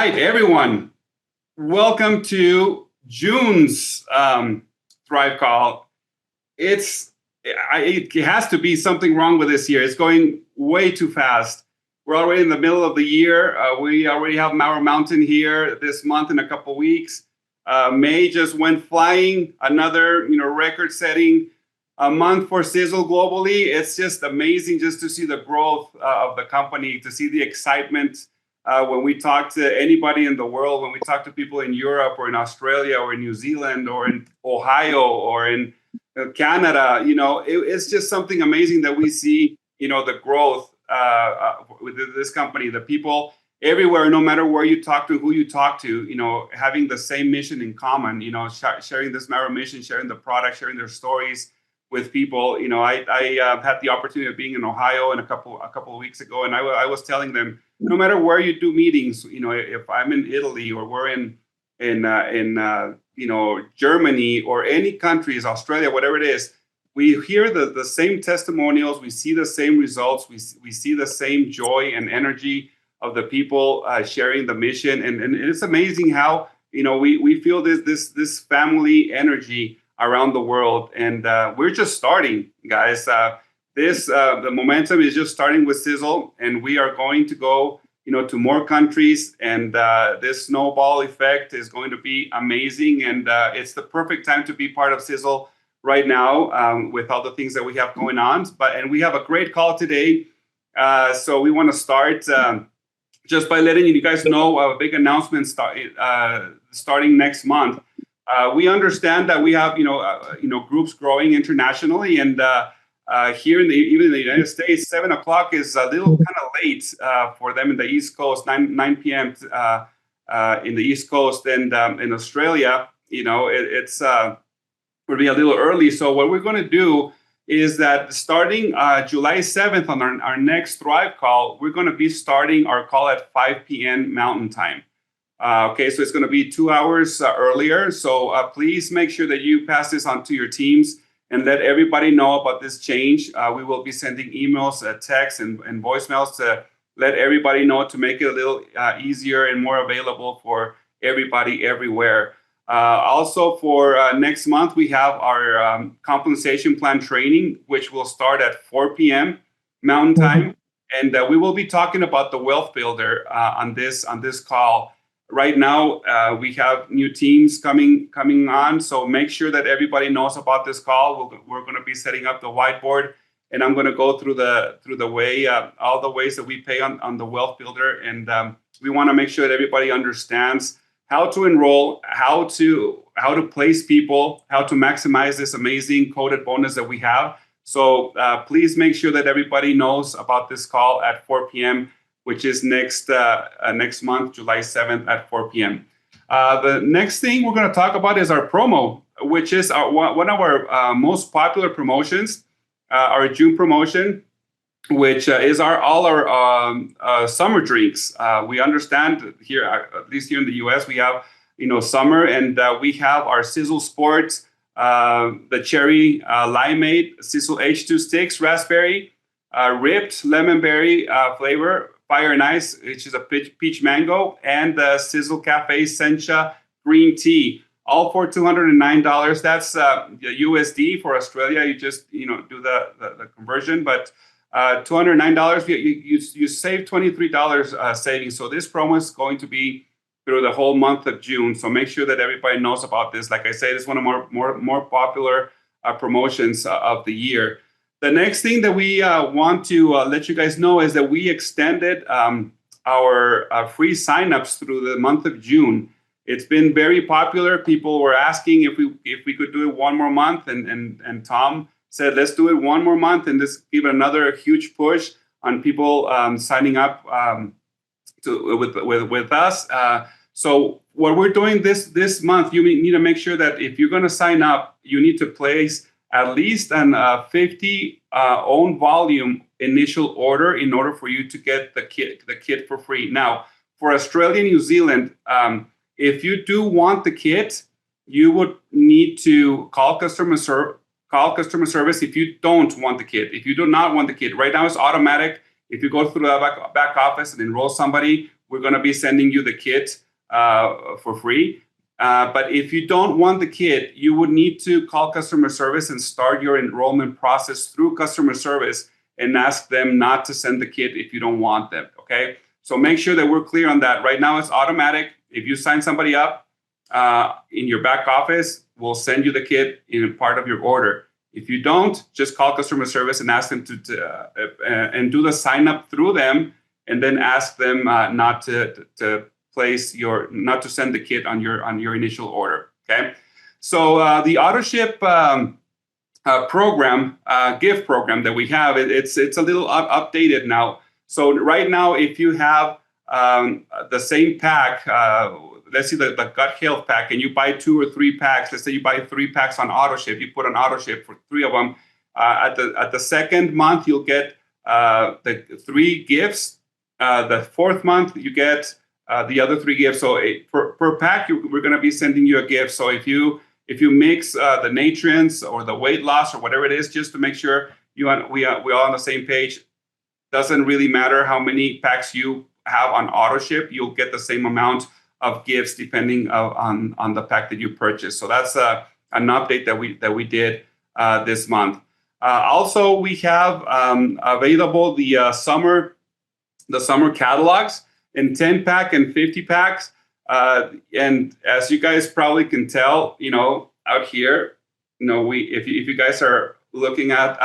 right, everyone. Welcome to June's Thrive Call. It has to be something wrong with this year. It's going way too fast. We're already in the middle of the year. We already have Mauer Mountain here this month in a couple weeks. May just went flying. Another, record-setting month for Sisel globally. It's just amazing just to see the growth of the company, to see the excitement. When we talk to anybody in the world, when we talk to people in Europe or in Australia or in New Zealand or in Ohio or in Canada, it's just something amazing that we see, the growth with this company, the people everywhere, no matter where you talk to, who you talk to, having the same mission in common, sharing this Mauer mission, sharing the product, sharing their stories with people. I had the opportunity of being in Ohio a couple of weeks ago, and I was telling them, no matter where you do meetings, if I'm in Italy or we're in Germany or any countries, Australia, whatever it is, we hear the same testimonials, we see the same results, we see the same joy and energy of the people sharing the mission, and it's amazing how we feel this family energy around the world, and we're just starting, guys. The momentum is just starting with Sisel, and we are going to go, to more countries, and this snowball effect is going to be amazing, and it's the perfect time to be part of Sisel right now with all the things that we have going on. And we have a great call today, so we want to start just by letting you guys know a big announcement starting next month. We understand that we have groups growing internationally, and here even in the United States, 7 o'clock is a little kind of late for them in the East Coast. 9 p.m. In the East Coast, and in Australia, it's will be a little early. So what we're going to do is that starting July 7th on our next Thrive Call, we're going to be starting our call at 5 p.m. Mountain Time. Okay, so it's going to be 2 hours earlier. So please make sure that you pass this on to your teams and let everybody know about this change. We will be sending emails, texts, and voicemails to let everybody know, to make it a little easier and more available for everybody everywhere. Also, for next month, we have our compensation plan training, which will start at 4 p.m. Mountain Time, and we will be talking about the Wealth Builder on this call. Right now, we have new teams coming on, so make sure that everybody knows about this call. We're going to be setting up the whiteboard, and I'm going to go through the way all the ways that we pay on the Wealth Builder, and we want to make sure that everybody understands how to enroll, how to place people, how to maximize this amazing coded bonus that we have. So please make sure that everybody knows about this call at 4 p.m., which is next month, July 7th at 4 p.m. The next thing we're going to talk about is our promo, which is one of our most popular promotions, our June promotion, which is all our summer drinks. We understand here, at least here in the U.S., we have summer, and we have our Sisel Sports, the cherry limeade, Sisel H2 sticks, raspberry, ripped lemon berry flavor, Fire and Ice, which is a peach mango, and the Sisel Cafe Sencha green tea, all for $209. That's USD. For Australia, you just do the conversion, but $209, you save $23 savings. So this promo is going to be through the whole month of June. So make sure that everybody knows about this. Like I said, it's one of more popular promotions of the year. The next thing that we want to let you guys know is that we extended our free signups through the month of June. It's been very popular. People were asking if we could do it one more month, and Tom said, let's do it one more month, and this give another huge push on people signing up with us. So what we're doing this month, you need to make sure that if you're going to sign up, you need to place at least an 50 own volume initial order in order for you to get the kit for free. Now, for Australia and New Zealand, if you do want the kit, you would need to call customer service if you don't want the kit. If you do not want the kit, right now it's automatic. If you go through the back office and enroll somebody, we're going to be sending you the kit for free. But if you don't want the kit, you would need to call customer service and start your enrollment process through customer service and ask them not to send the kit if you don't want them, okay? So make sure that we're clear on that. Right now, it's automatic. If you sign somebody up in your back office, we'll send you the kit in part of your order. If you don't, just call customer service and ask them and do the sign up through them, and then ask them not to send the kit on your initial order. Okay, so the auto ship program, gift program that we have, it's a little updated now. So right now, if you have the same pack, let's see the gut health pack, and you buy 2 or 3 packs. Let's say you buy 3 packs on auto ship. You put on auto ship for 3 of them. At the second month, you'll get the 3 gifts. The 4th month, you get the other 3 gifts. So per pack, we're going to be sending you a gift. So if you mix the nutrients or the weight loss or whatever it is, just to make sure we are all on the same page. Doesn't really matter how many packs you have on auto ship. You'll get the same amount of gifts depending on the pack that you purchase. So that's an update that we did this month. Also, we have available the summer catalogs in 10 pack and 50 packs. And as you guys probably can tell, out here, if you guys are looking at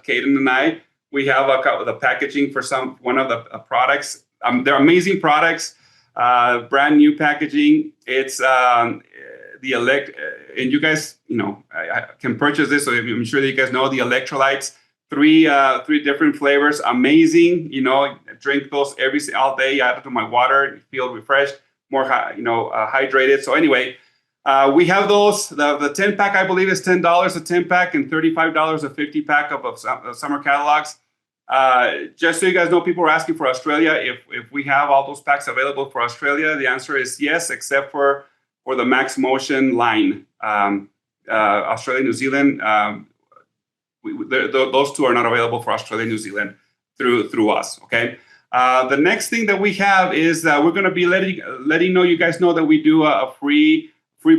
Caden and I, we have the packaging for one of the products. They're amazing products, brand new packaging. It's and you guys, I can purchase this. So I'm sure that you guys know the electrolytes. 3 different flavors, amazing. Drink those all day. Add it to my water, feel refreshed, more hydrated. So anyway, we have those. The 10 pack, I believe, is $10 a 10 pack and $35 a 50 pack of summer catalogs. Just so you guys know, people are asking for Australia if we have all those packs available for Australia. The answer is yes, except for the Max Motion line. Australia, New Zealand. Those 2 are not available for Australia, New Zealand through us. Okay. The next thing that we have is we're going to be letting you guys know that we do a free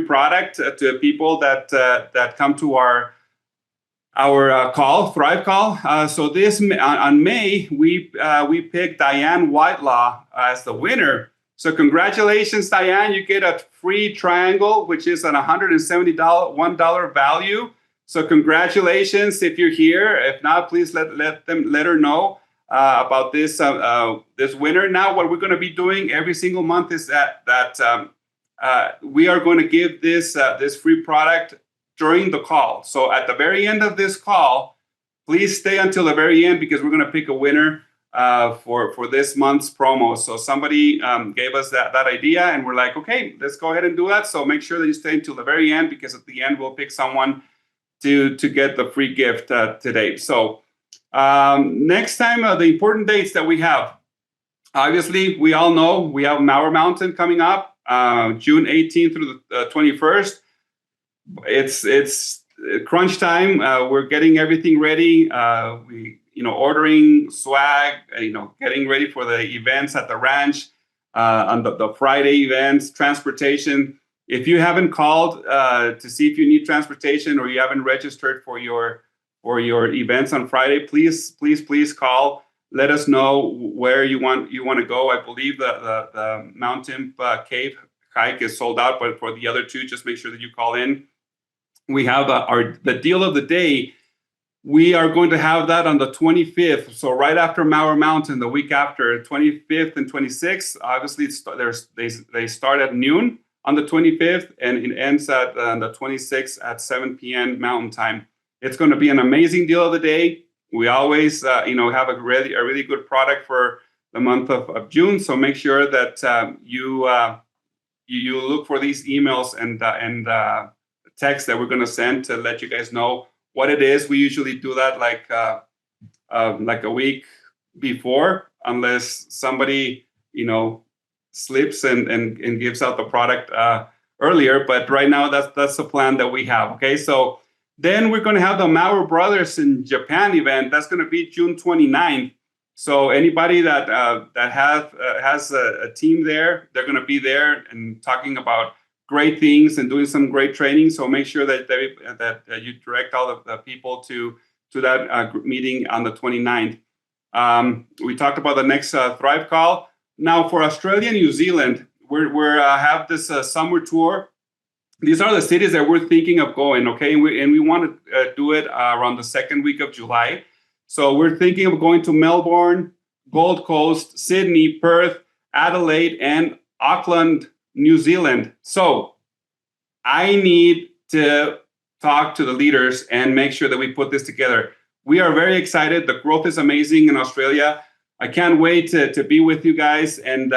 product to people that come to our Thrive call. So this on May we picked Diane Whitelaw as the winner. So congratulations, Diane! You get a free triangle, which is an $171 value. So congratulations if you're here. If not, please let her know about this winner. Now, what we're going to be doing every single month is that we are going to give this free product during the call. So at the very end of this call, please stay until the very end because we're going to pick a winner for this month's promo. So somebody gave us that idea, and we're like, okay, let's go ahead and do that. So make sure that you stay until the very end because at the end we'll pick someone to get the free gift today. So next time, the important dates that we have. Obviously, we all know we have Mowers Mountain coming up, June 18th through the 21st. It's crunch time. We're getting everything ready. Ordering swag. Getting ready for the events at the ranch, on the Friday events, transportation. If you haven't called to see if you need transportation or you haven't registered for your events on Friday, please call. Let us know where you want to go. I believe the Mountain Cave hike is sold out, but for the other 2, just make sure that you call in. We have the deal of the day. We are going to have that on the 25th. So right after Mowers Mountain, the week after, 25th and 26th. Obviously, they start at noon on the 25th, and it ends at the 26th at 7 p.m. Mountain Time. It's going to be an amazing deal of the day. We always, have a really good product for the month of June. So make sure that you look for these emails and texts that we're going to send to let you guys know what it is. We usually do that like a week before, unless somebody slips and gives out the product earlier. But right now, that's the plan that we have. Okay, so then we're going to have the Maurer Brothers in Japan event. That's going to be June 29th. So anybody that has a team there, they're going to be there and talking about great things and doing some great training. So make sure that you direct all of the people to that meeting on the 29th. We talked about the next Thrive call. Now for Australia and New Zealand, we're have this summer tour. These are the cities that we're thinking of going, okay? And we want to do it around the second week of July. So we're thinking of going to Melbourne, Gold Coast, Sydney, Perth, Adelaide, and Auckland, New Zealand. So I need to talk to the leaders and make sure that we put this together. We are very excited. The growth is amazing in Australia. I can't wait to be with you guys and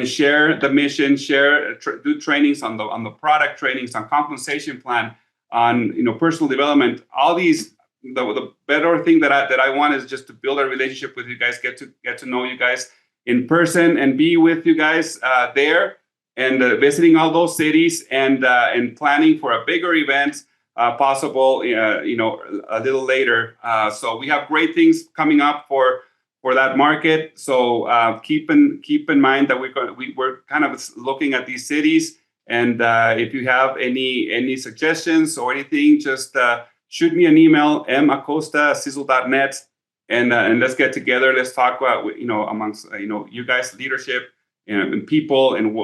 share the mission, do trainings on the product trainings, on compensation plan, on personal development. All these, the better thing that I want is just to build a relationship with you guys, get to know you guys in person, and be with you guys there, and visiting all those cities, and planning for a bigger event, possible a little later. So we have great things coming up for that market. So keep in mind that we're kind of looking at these cities, and if you have any suggestions or anything, just shoot me an email, macosta@sisel.net, and let's get together. Let's talk about amongst you guys, leadership and people and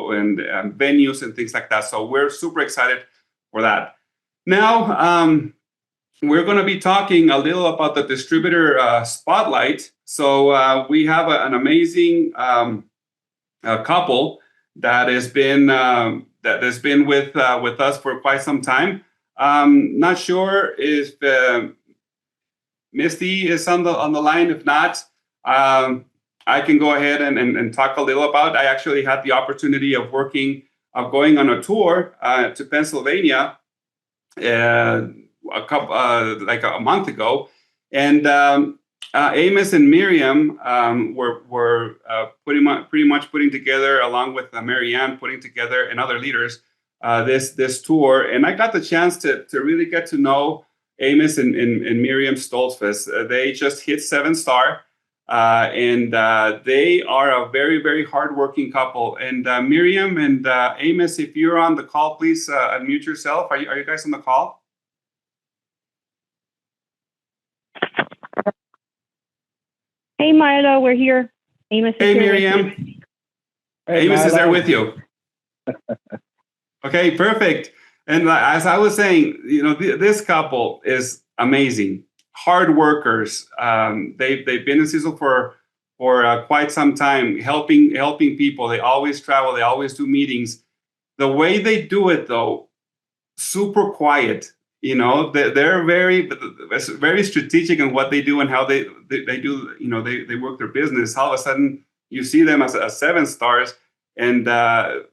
venues and things like that. So we're super excited for that. Now we're going to be talking a little about the Distributor Spotlight. So we have an amazing couple that has been with us for quite some time. Not sure if Misty is on the line. If not, I can go ahead and talk a little about. I actually had the opportunity of going on a tour to Pennsylvania like a month ago, and Amos and Miriam were pretty much putting together, along with Marianne, putting together, and other leaders, this tour. And I got the chance to really get to know Amos and Miriam Stoltzfus. They just hit 7-star, and they are a very, very hardworking couple. And Miriam and Amos, if you're on the call, please unmute yourself. Are you guys on the call? Hey, Milo, we're here. Amos is hey, here Miriam. with you. Hey, Amos is there with you. Okay, perfect. And as I was saying, this couple is amazing. Hard workers. They've been in Sisel for quite some time, helping people. They always travel. They always do meetings. The way they do it, though, super quiet. They're very strategic in what they do and how they do. They work their business. All of a sudden, you see them as 7-stars, and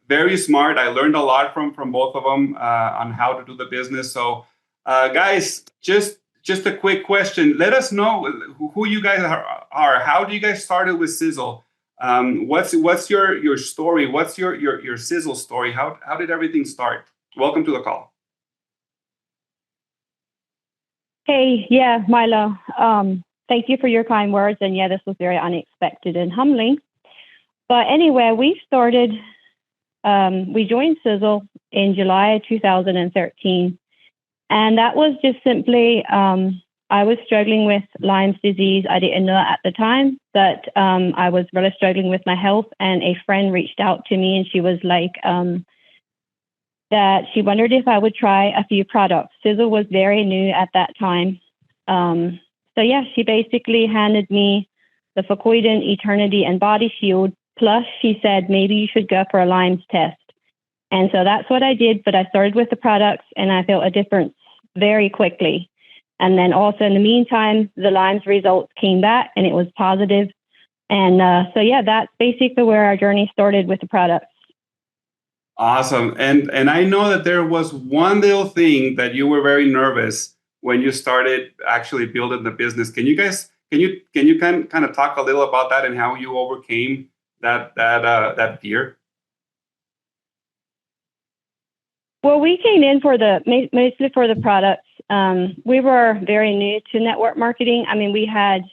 very smart. I learned a lot from both of them on how to do the business. So, guys, just a quick question. Let us know who you guys are. How do you guys started with Sisel? What's your story? What's your Sisel story? How did everything start? Welcome to the call. Hey, yeah, Milo. Thank you for your kind words. And yeah, this was very unexpected and humbling. But anyway, we joined Sisel in July 2013. And that was just simply, I was struggling with Lyme's disease. I didn't know at the time that I was really struggling with my health. And a friend reached out to me, and she was like, that she wondered if I would try a few products. Sisel was very new at that time. So yeah, she basically handed me the Facoidin, Eternity, and Body Shield. Plus, she said, maybe you should go for a Lyme's test. And so that's what I did. But I started with the products, and I felt a difference very quickly. And then also in the meantime, the Lyme's results came back, and it was positive. And so yeah, that's basically where our journey started with the products. Awesome. And I know that there was one little thing that you were very nervous when you started actually building the business. Can you kind of talk a little about that and how you overcame that fear? Well, we came in mostly for the products. We were very new to network marketing. I mean, we had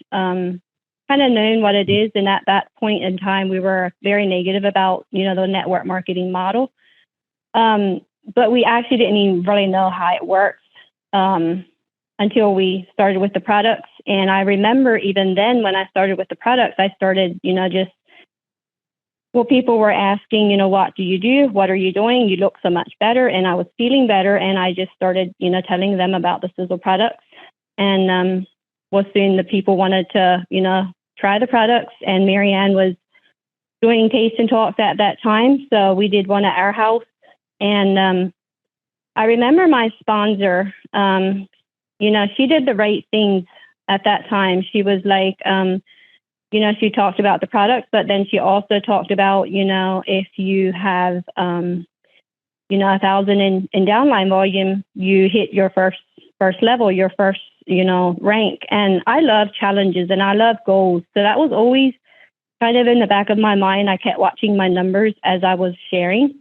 kind of known what it is. And at that point in time, we were very negative about, the network marketing model. But we actually didn't even really know how it works until we started with the products. And I remember even then when I started with the products, I started, people were asking, what do you do? What are you doing? You look so much better. And I was feeling better. And I just started, telling them about the Sisel products. And soon the people wanted to, try the products. And Marianne was doing tasting talks at that time. So we did one at our house. And I remember my sponsor, she did the right things at that time. She was like, she talked about the products, but then she also talked about, if you have, 1,000 in downline volume, you hit your first level, your first, rank. And I love challenges and I love goals. So that was always kind of in the back of my mind. I kept watching my numbers as I was sharing.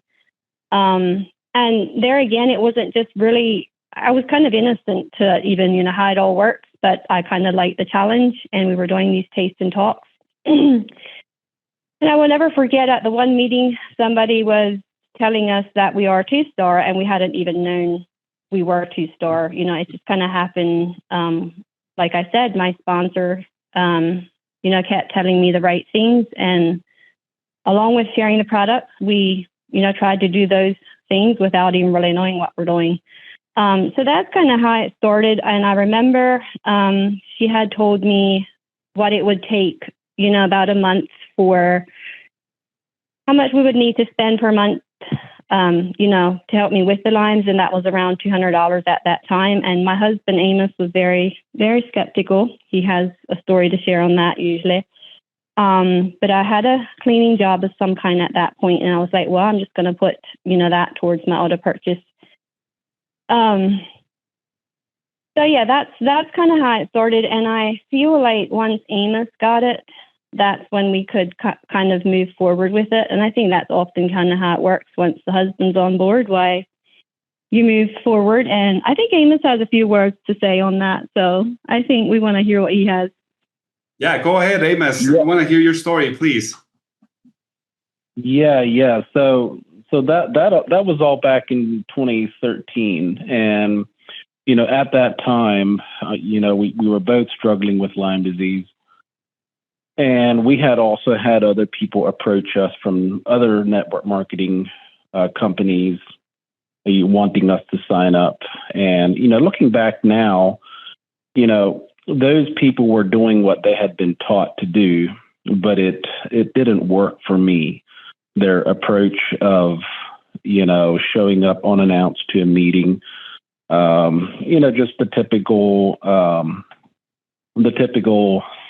And there again, it wasn't just really, I was kind of innocent to even, how it all works, but I kind of liked the challenge and we were doing these taste and talks. And I will never forget at the one meeting, somebody was telling us that we are 2-star and we hadn't even known we were 2-star. It just kind of happened. Like I said, my sponsor, kept telling me the right things. And along with sharing the products, we, tried to do those things without even really knowing what we're doing. So that's kind of how it started. And I remember she had told me what it would take, about a month for how much we would need to spend per month, to help me with the limes. And that was around $200 at that time. And my husband, Amos, was very, very skeptical. He has a story to share on that usually. But I had a cleaning job of some kind at that point, and I was like, well, I'm just going to put, that towards my auto purchase. So yeah, that's kind of how it started. And I feel like once Amos got it, that's when we could kind of move forward with it. And I think that's often kind of how it works. Once the husband's on board, why you move forward. And I think Amos has a few words to say on that. So I think we want to hear what he has. Yeah, go ahead, Amos. Yeah. I want to hear your story, please. Yeah. So that was all back in 2013, and at that time, we were both struggling with Lyme disease, and we had also had other people approach us from other network marketing companies wanting us to sign up. And looking back now, those people were doing what they had been taught to do, but it didn't work for me. Their approach of, showing up unannounced to a meeting, just the typical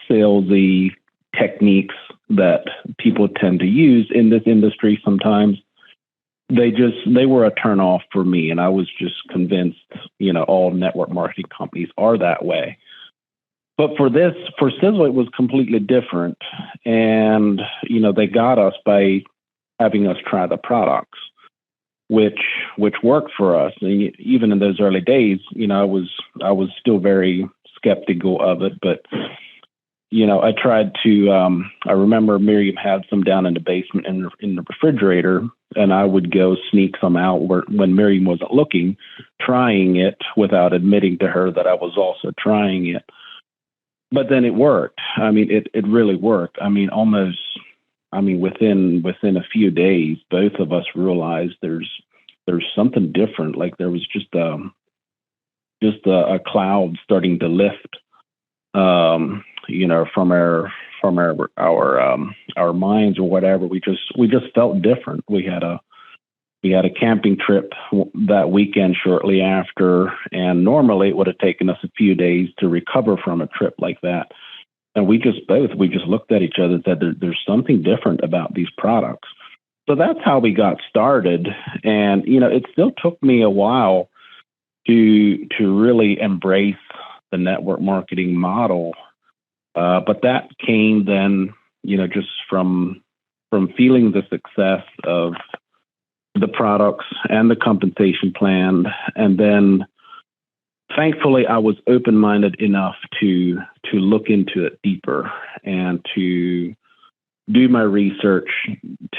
salesy techniques that people tend to use in this industry sometimes. They were a turnoff for me. And I was just convinced, all network marketing companies are that way. But for Sisel, it was completely different. And, they got us by having us try the products, which worked for us. And even in those early days, I was still very skeptical of it. But, I tried to, I remember Miriam had some down in the basement in the refrigerator, and I would go sneak some out when Miriam wasn't looking, trying it without admitting to her that I was also trying it. But then it worked. I mean, it really worked. I mean, within a few days, both of us realized there's something different. Like there was just a cloud starting to lift, from our minds or whatever. We just felt different. We had a camping trip that weekend shortly after, and normally it would have taken us a few days to recover from a trip like that. And we just looked at each other and said, there's something different about these products. So that's how we got started. And, it still took me a while to really embrace the network marketing model. But that came then, just from feeling the success of the products and the compensation plan, and then thankfully, I was open-minded enough to look into it deeper and to do my research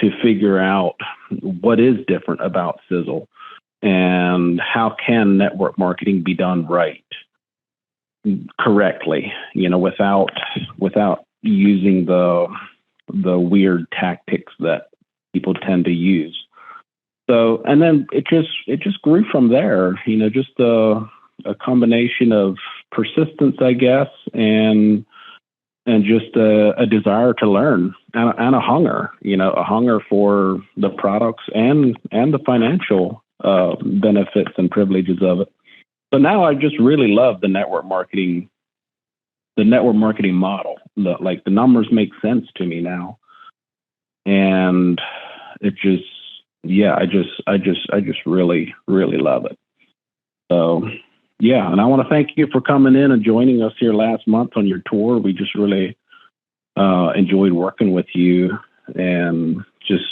to figure out what is different about Sisel and how can network marketing be done right, correctly, without using the weird tactics that people tend to use. So, and then it just grew from there, just a combination of persistence, I guess, and just a desire to learn and a hunger, a hunger for the products and the financial benefits and privileges of it. So now I just really love the network marketing model. The numbers make sense to me now, and it just, I just really, really love it. So. Yeah, and I want to thank you for coming in and joining us here last month on your tour. We just really enjoyed working with you and just,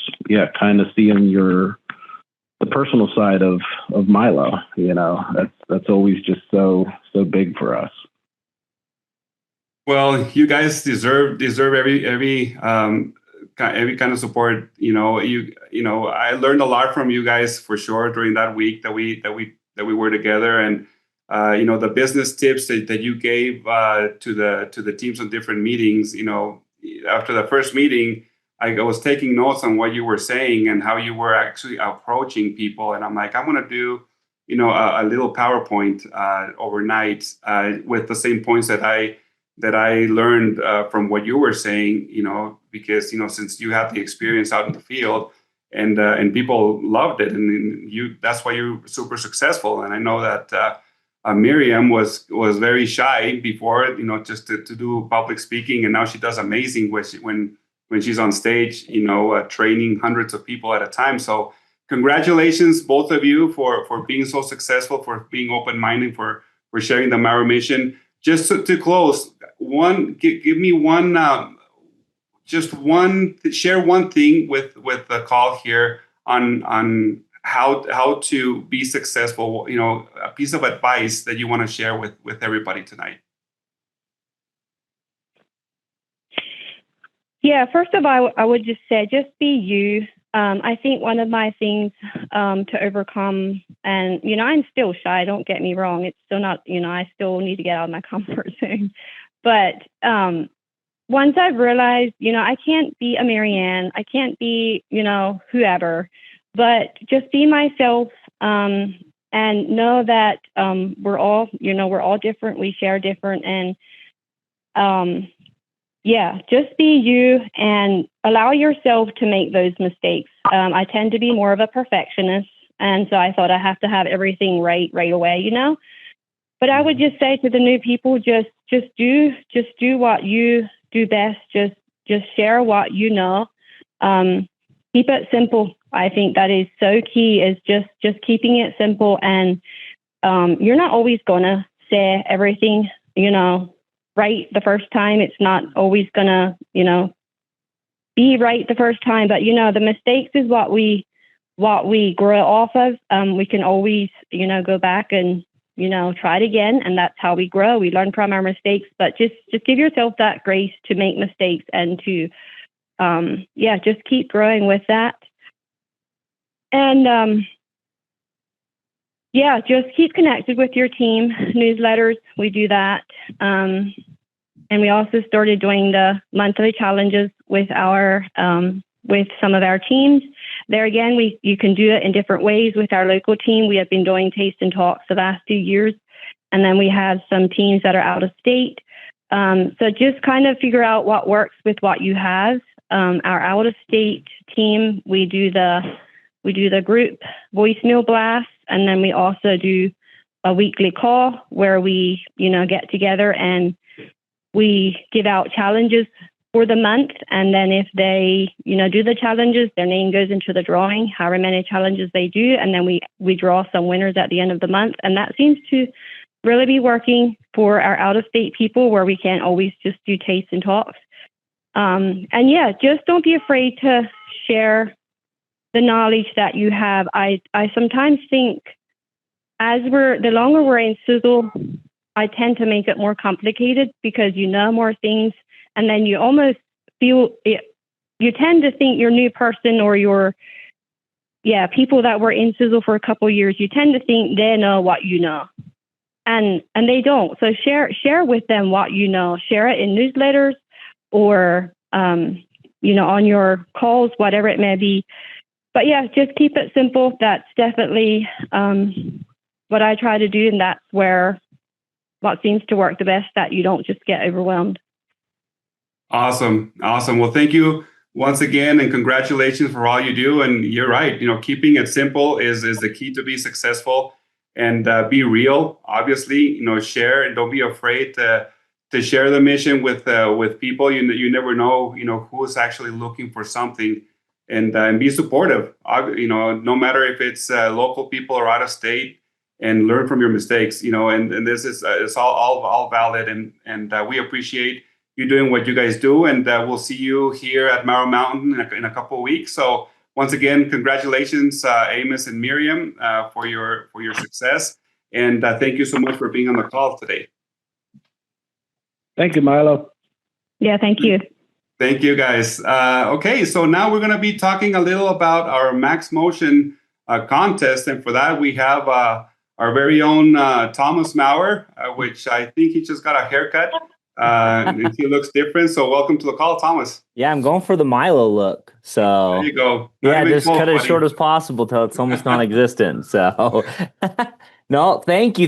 kind of seeing the personal side of Milo. That's always just so big for us. Well, you guys deserve every kind of support. I learned a lot from you guys for sure during that week that we were together, and the business tips that you gave to the teams on different meetings. After the first meeting, I was taking notes on what you were saying and how you were actually approaching people. And I'm like, I want to do, a little PowerPoint overnight with the same points that I learned from what you were saying. Because since you have the experience out in the field, and people loved it, and that's why you're super successful. And I know that. Miriam was very shy before, just to do public speaking, and now she does amazing when she's on stage, training hundreds of people at a time. So congratulations, both of you, for being so successful, for being open-minded, for sharing the Maro mission. Just to close, give me one, share one thing with the call here on how to be successful, a piece of advice that you want to share with everybody tonight. Yeah, first of all, I would just say, just be you. I think one of my things to overcome, and, I'm still shy, don't get me wrong. It's still not, I still need to get out of my comfort zone. But once I've realized, I can't be a Marianne, I can't be, whoever, but just be myself, and know that we're all different. We share different, and just be you and allow yourself to make those mistakes. I tend to be more of a perfectionist, and so I thought I have to have everything right away, But I would just say to the new people, just do what you do best. Just share what you know. Keep it simple. I think that is so key, is just keeping it simple. And you're not always going to say everything, right the first time. It's not always going to, be right the first time. But, the mistakes is what we grow off of. We can always, go back and, try it again. And that's how we grow. We learn from our mistakes. But just give yourself that grace to make mistakes and to, just keep growing with that. And, just keep connected with your team. Newsletters, we do that. And we also started doing the monthly challenges with with some of our teams. There again, you can do it in different ways with our local team. We have been doing taste and talks the last 2 years. And then we have some teams that are out of state. So just kind of figure out what works with what you have. Our out of state team, we do the group voicemail blast, and then we also do a weekly call where we, get together and we give out challenges for the month. And then if they, do the challenges, their name goes into the drawing, however many challenges they do. And then we draw some winners at the end of the month. And that seems to really be working for our out of state people, where we can't always just do taste and talks. Just don't be afraid to share the knowledge that you have. I sometimes think the longer we're in Sisel, I tend to make it more complicated because you know more things, and then you almost feel it. You tend to think your new person or people that were in Sisel for a couple of years, you tend to think they know what you know, and they don't. So share with them what you know. Share it in newsletters or on your calls, whatever it may be. But yeah, just keep it simple. That's definitely what I try to do, and that's what seems to work the best, that you don't just get overwhelmed. Awesome. Well, thank you once again, and congratulations for all you do. And you're right, keeping it simple is the key to be successful. And be real, obviously, share, and don't be afraid to share the mission with people. You never know, who's actually looking for something, and be supportive. No matter if it's local people or out of state, and learn from your mistakes. And this is it's all valid, and we appreciate you doing what you guys do, and we'll see you here at Mowers Mountain in a couple of weeks. So once again, congratulations, Amos and Miriam, for your success, and thank you so much for being on the call today. Thank you, Milo. Yeah, thank you. Thank you, guys. Okay, so now we're going to be talking a little about our Max Motion contest, and for that we have our very own Thomas Maurer, which I think he just got a haircut. And he looks different. So welcome to the call, Thomas. Yeah, I'm going for the Milo look. So there you go. Yeah, just cut it as short as possible till it's almost non-existent. So no, thank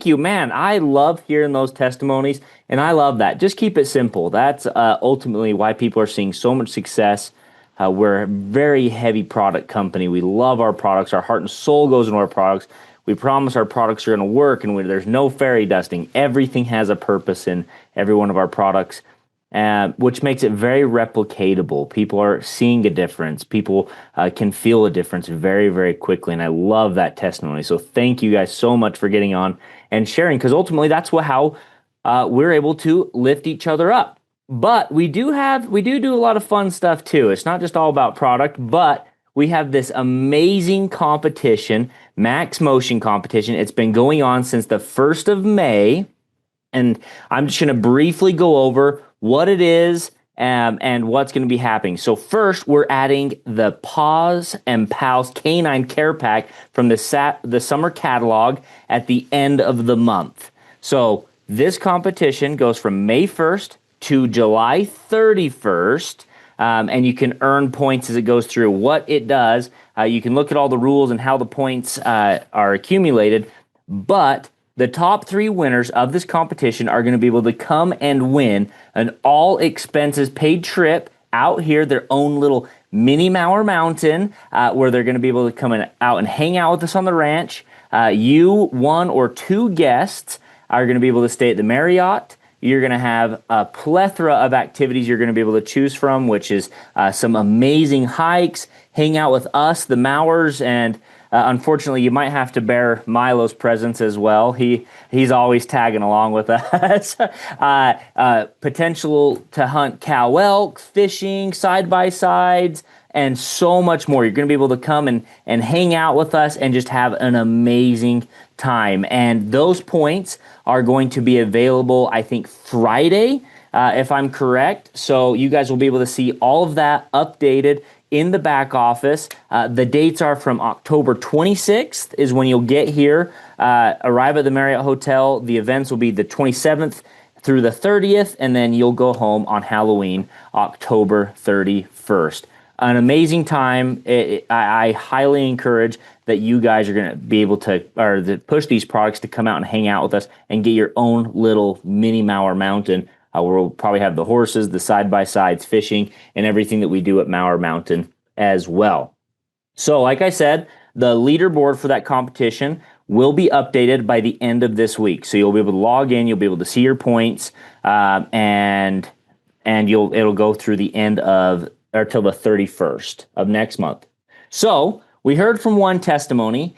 you, man. I love hearing those testimonies, and I love that. Just keep it simple. That's ultimately why people are seeing so much success. We're a very heavy product company. We love our products. Our heart and soul goes into our products. We promise our products are going to work, and there's no fairy dusting. Everything has a purpose in every one of our products, which makes it very replicatable. People are seeing a difference. People can feel a difference very, very quickly, and I love that testimony. So thank you guys so much for getting on and sharing, because ultimately that's how we're able to lift each other up. But we do do a lot of fun stuff too. It's not just all about product, but we have this amazing competition, Max Motion competition. It's been going on since the 1st of May, and I'm just going to briefly go over what it is and what's going to be happening. So first, we're adding the Paws and Pals Canine Care Pack from the summer catalog at the end of the month. So this competition goes from May 1st to July 31st. And you can earn points as it goes through. What it does, you can look at all the rules and how the points are accumulated, but the top 3 winners of this competition are going to be able to come and win an all-expenses paid trip out here, their own little mini Mowers Mountain, where they're going to be able to come out and hang out with us on the ranch. You, 1 or 2 guests, are going to be able to stay at the Marriott. You're going to have a plethora of activities you're going to be able to choose from, which is some amazing hikes, hang out with us, the Mowers, and unfortunately, you might have to bear Milo's presence as well. He's always tagging along with us. Potential to hunt cow elk, fishing, side-by-sides, and so much more. You're going to be able to come and hang out with us and just have an amazing time. And those points are going to be available, I think, Friday, if I'm correct. So you guys will be able to see all of that updated in the back office. The dates are from October 26th is when you'll get here, arrive at the Marriott Hotel. The events will be the 27th through the 30th, and then you'll go home on Halloween, October 31st. An amazing time. I highly encourage that you guys are going to be able to push these products to come out and hang out with us and get your own little mini Mowers Mountain, where we'll probably have the horses, the side-by-sides, fishing, and everything that we do at Mowers Mountain as well. So like I said, the leaderboard for that competition will be updated by the end of this week. So you'll be able to log in, you'll be able to see your points, and it'll go through the end of, or till the 31st of next month. So we heard from one testimony.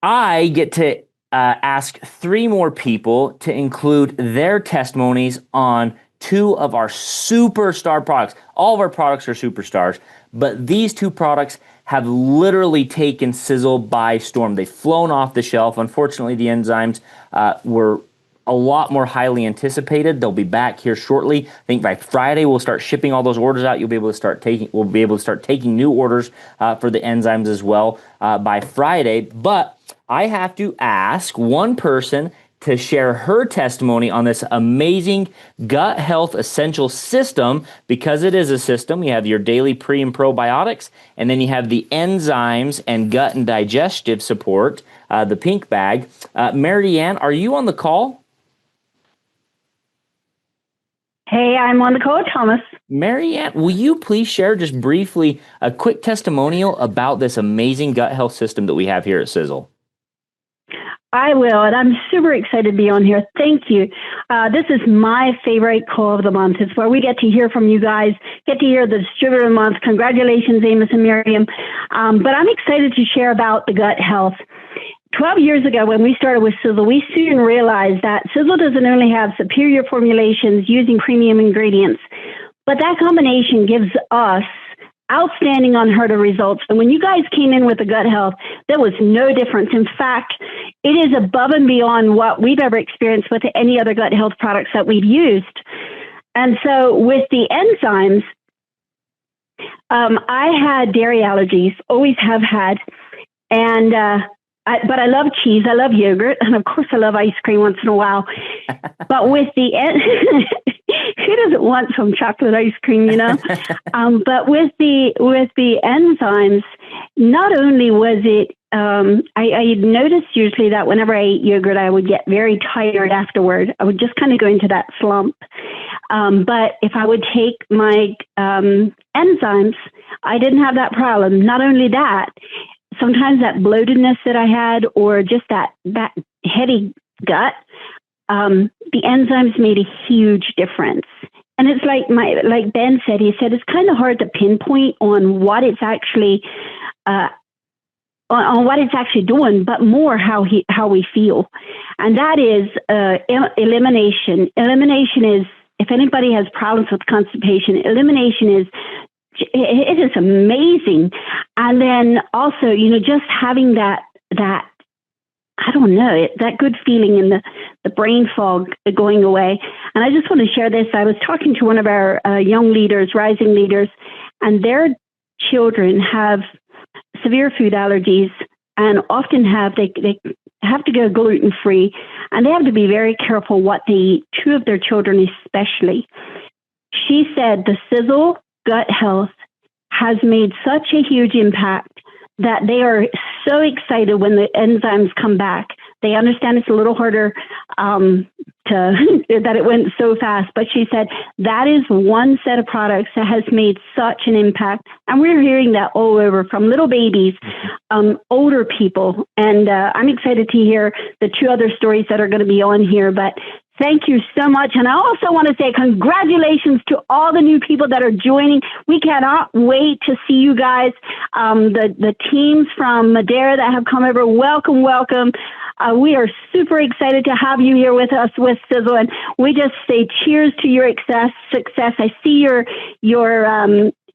I get to ask 3 more people to include their testimonies on 2 of our superstar products. All of our products are superstars, but these 2 products have literally taken Sisel by storm. They've flown off the shelf. Unfortunately, the enzymes were a lot more highly anticipated. They'll be back here shortly. I think by Friday we'll start shipping all those orders out. We'll be able to start taking new orders for the enzymes as well by Friday. But I have to ask one person to share her testimony on this amazing gut health essential system. Because it is a system, you have your daily pre and probiotics, and then you have the enzymes and gut and digestive support, the pink bag. Marianne, are you on the call? Hey, I'm on the call, Thomas. Marianne, will you please share just briefly a quick testimonial about this amazing gut health system that we have here at Sisel? I will, and I'm super excited to be on here. Thank you. This is my favorite call of the month. It's where we get to hear from you guys, get to hear the distributor of the month. Congratulations, Amos and Miriam. But I'm excited to share about the gut health. 12 years ago, when we started with Sisel, we soon realized that Sisel doesn't only have superior formulations using premium ingredients, but that combination gives us outstanding unheard of results. And when you guys came in with the gut health, there was no difference. In fact, it is above and beyond what we've ever experienced with any other gut health products that we've used. And so with the enzymes, I had dairy allergies, always have had. And, but I love cheese, I love yogurt, and of course I love ice cream once in a while. But with the who doesn't want some chocolate ice cream, you know? But with the enzymes, not only was it, I noticed usually that whenever I ate yogurt, I would get very tired afterward. I would just kind of go into that slump. But if I would take my enzymes, I didn't have that problem. Not only that, sometimes that bloatedness that I had, or just that heady gut, the enzymes made a huge difference. And it's like Ben said, he said, it's kind of hard to pinpoint on what it's actually, on what it's actually doing, but more how we feel. And that is elimination. Elimination is, if anybody has problems with constipation, elimination is, it is amazing. And then also, you know, just having that I don't know, that good feeling in the brain fog going away. And I just want to share this. I was talking to one of our young leaders, rising leaders, and their children have severe food allergies and often they have to go gluten-free, and they have to be very careful what they eat, two of their children especially. She said the Sisel gut health has made such a huge impact that they are so excited when the enzymes come back. They understand it's a little harder that it went so fast, but she said that is one set of products that has made such an impact. And we're hearing that all over, from little babies, older people. And I'm excited to hear the two other stories that are going to be on here. But thank you so much. And I also want to say congratulations to all the new people that are joining. We cannot wait to see you guys. The teams from Madeira that have come over, welcome, welcome. We are super excited to have you here with us with Sisel, and we just say cheers to your success. I see your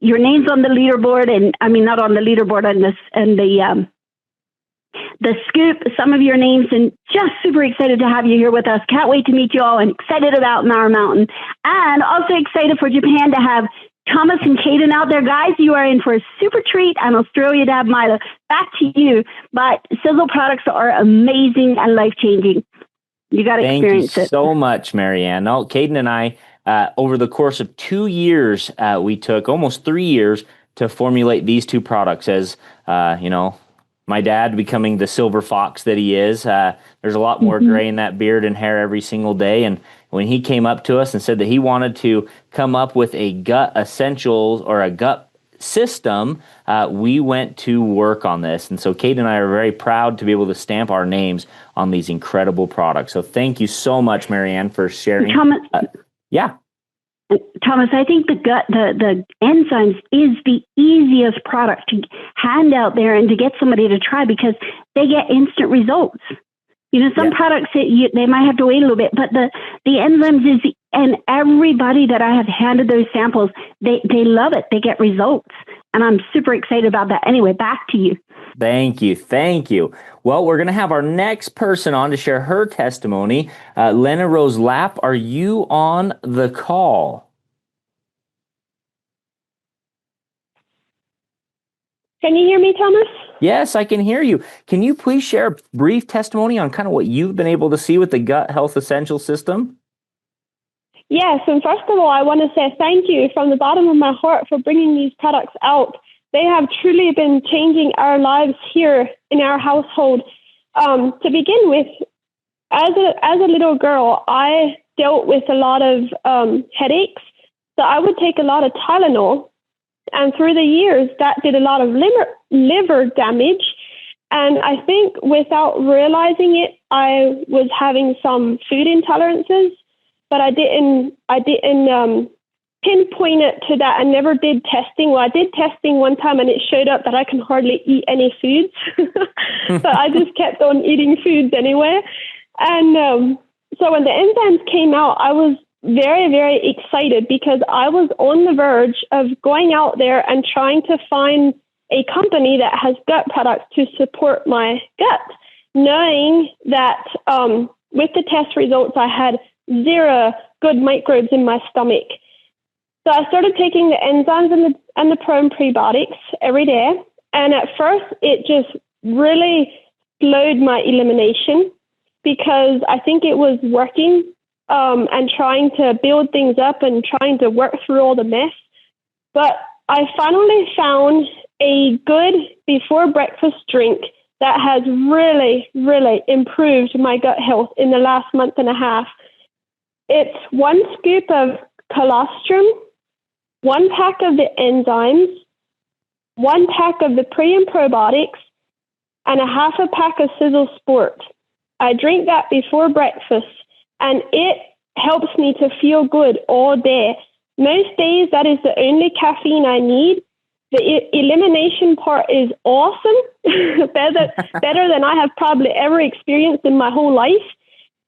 names on the leaderboard, and I mean, not on the leaderboard, on this, and the scoop, some of your names, and just super excited to have you here with us. Can't wait to meet you all, and excited about Mara Mountain, and also excited for Japan to have Thomas and Caden out there. Guys, you are in for a super treat, and Australia to have Milo. Back to you. But Sisel products are amazing and life-changing. You got to experience it. Thank you so much, Marianne. No, Caden and I, over the course of 2 years, we took almost 3 years to formulate these two products. As you know, my dad becoming the silver fox that he is, there's a lot more gray in that beard and hair every single day. And when he came up to us and said that he wanted to come up with a gut essentials or a gut system, we went to work on this. And so Kate and I are very proud to be able to stamp our names on these incredible products. So thank you so much, Marianne, for sharing. Thomas, yeah. Thomas, I think the enzymes is the easiest product to hand out there and to get somebody to try, because they get instant results. You know, some products they might have to wait a little bit, but the enzymes is, and everybody that I have handed those samples, they love it. They get results. And I'm super excited about that. Anyway, back to you. Thank you. Thank you. Well, we're going to have our next person on to share her testimony. Lena Rose Lapp, are you on the call? Can you hear me, Thomas? Yes, I can hear you. Can you please share a brief testimony on kind of what you've been able to see with the Gut Health Essentials system? Yes, and first of all, I want to say thank you from the bottom of my heart for bringing these products out. They have truly been changing our lives here in our household. To begin with, as a little girl, I dealt with a lot of headaches, so I would take a lot of Tylenol, and through the years, that did a lot of liver damage. And I think without realizing it, I was having some food intolerances, but I didn't pinpoint it to that. I never did testing. Well, I did testing one time and it showed up that I can hardly eat any foods. So I just kept on eating foods anyway. And so when the enzymes came out, I was very, very excited because I was on the verge of going out there and trying to find a company that has gut products to support my gut, knowing that with the test results, I had 0 good microbes in my stomach. So I started taking the enzymes and the pro and prebiotics every day. And at first, it just really slowed my elimination because I think it was working and trying to build things up and trying to work through all the mess. But I finally found a good before breakfast drink that has really, really improved my gut health in the last month and a half. It's 1 scoop of colostrum, 1 pack of the enzymes, 1 pack of the pre and probiotics, and a half a pack of Sisel Sport. I drink that before breakfast, and it helps me to feel good all day. Most days, that is the only caffeine I need. The elimination part is awesome, better than I have probably ever experienced in my whole life.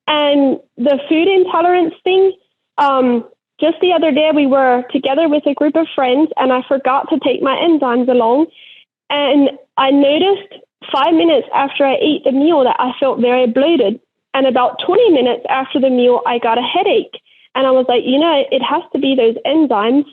And the food intolerance thing, just the other day we were together with a group of friends and I forgot to take my enzymes along. And I noticed 5 minutes after I ate the meal that I felt very bloated. And about 20 minutes after the meal, I got a headache. And I was like, it has to be those enzymes.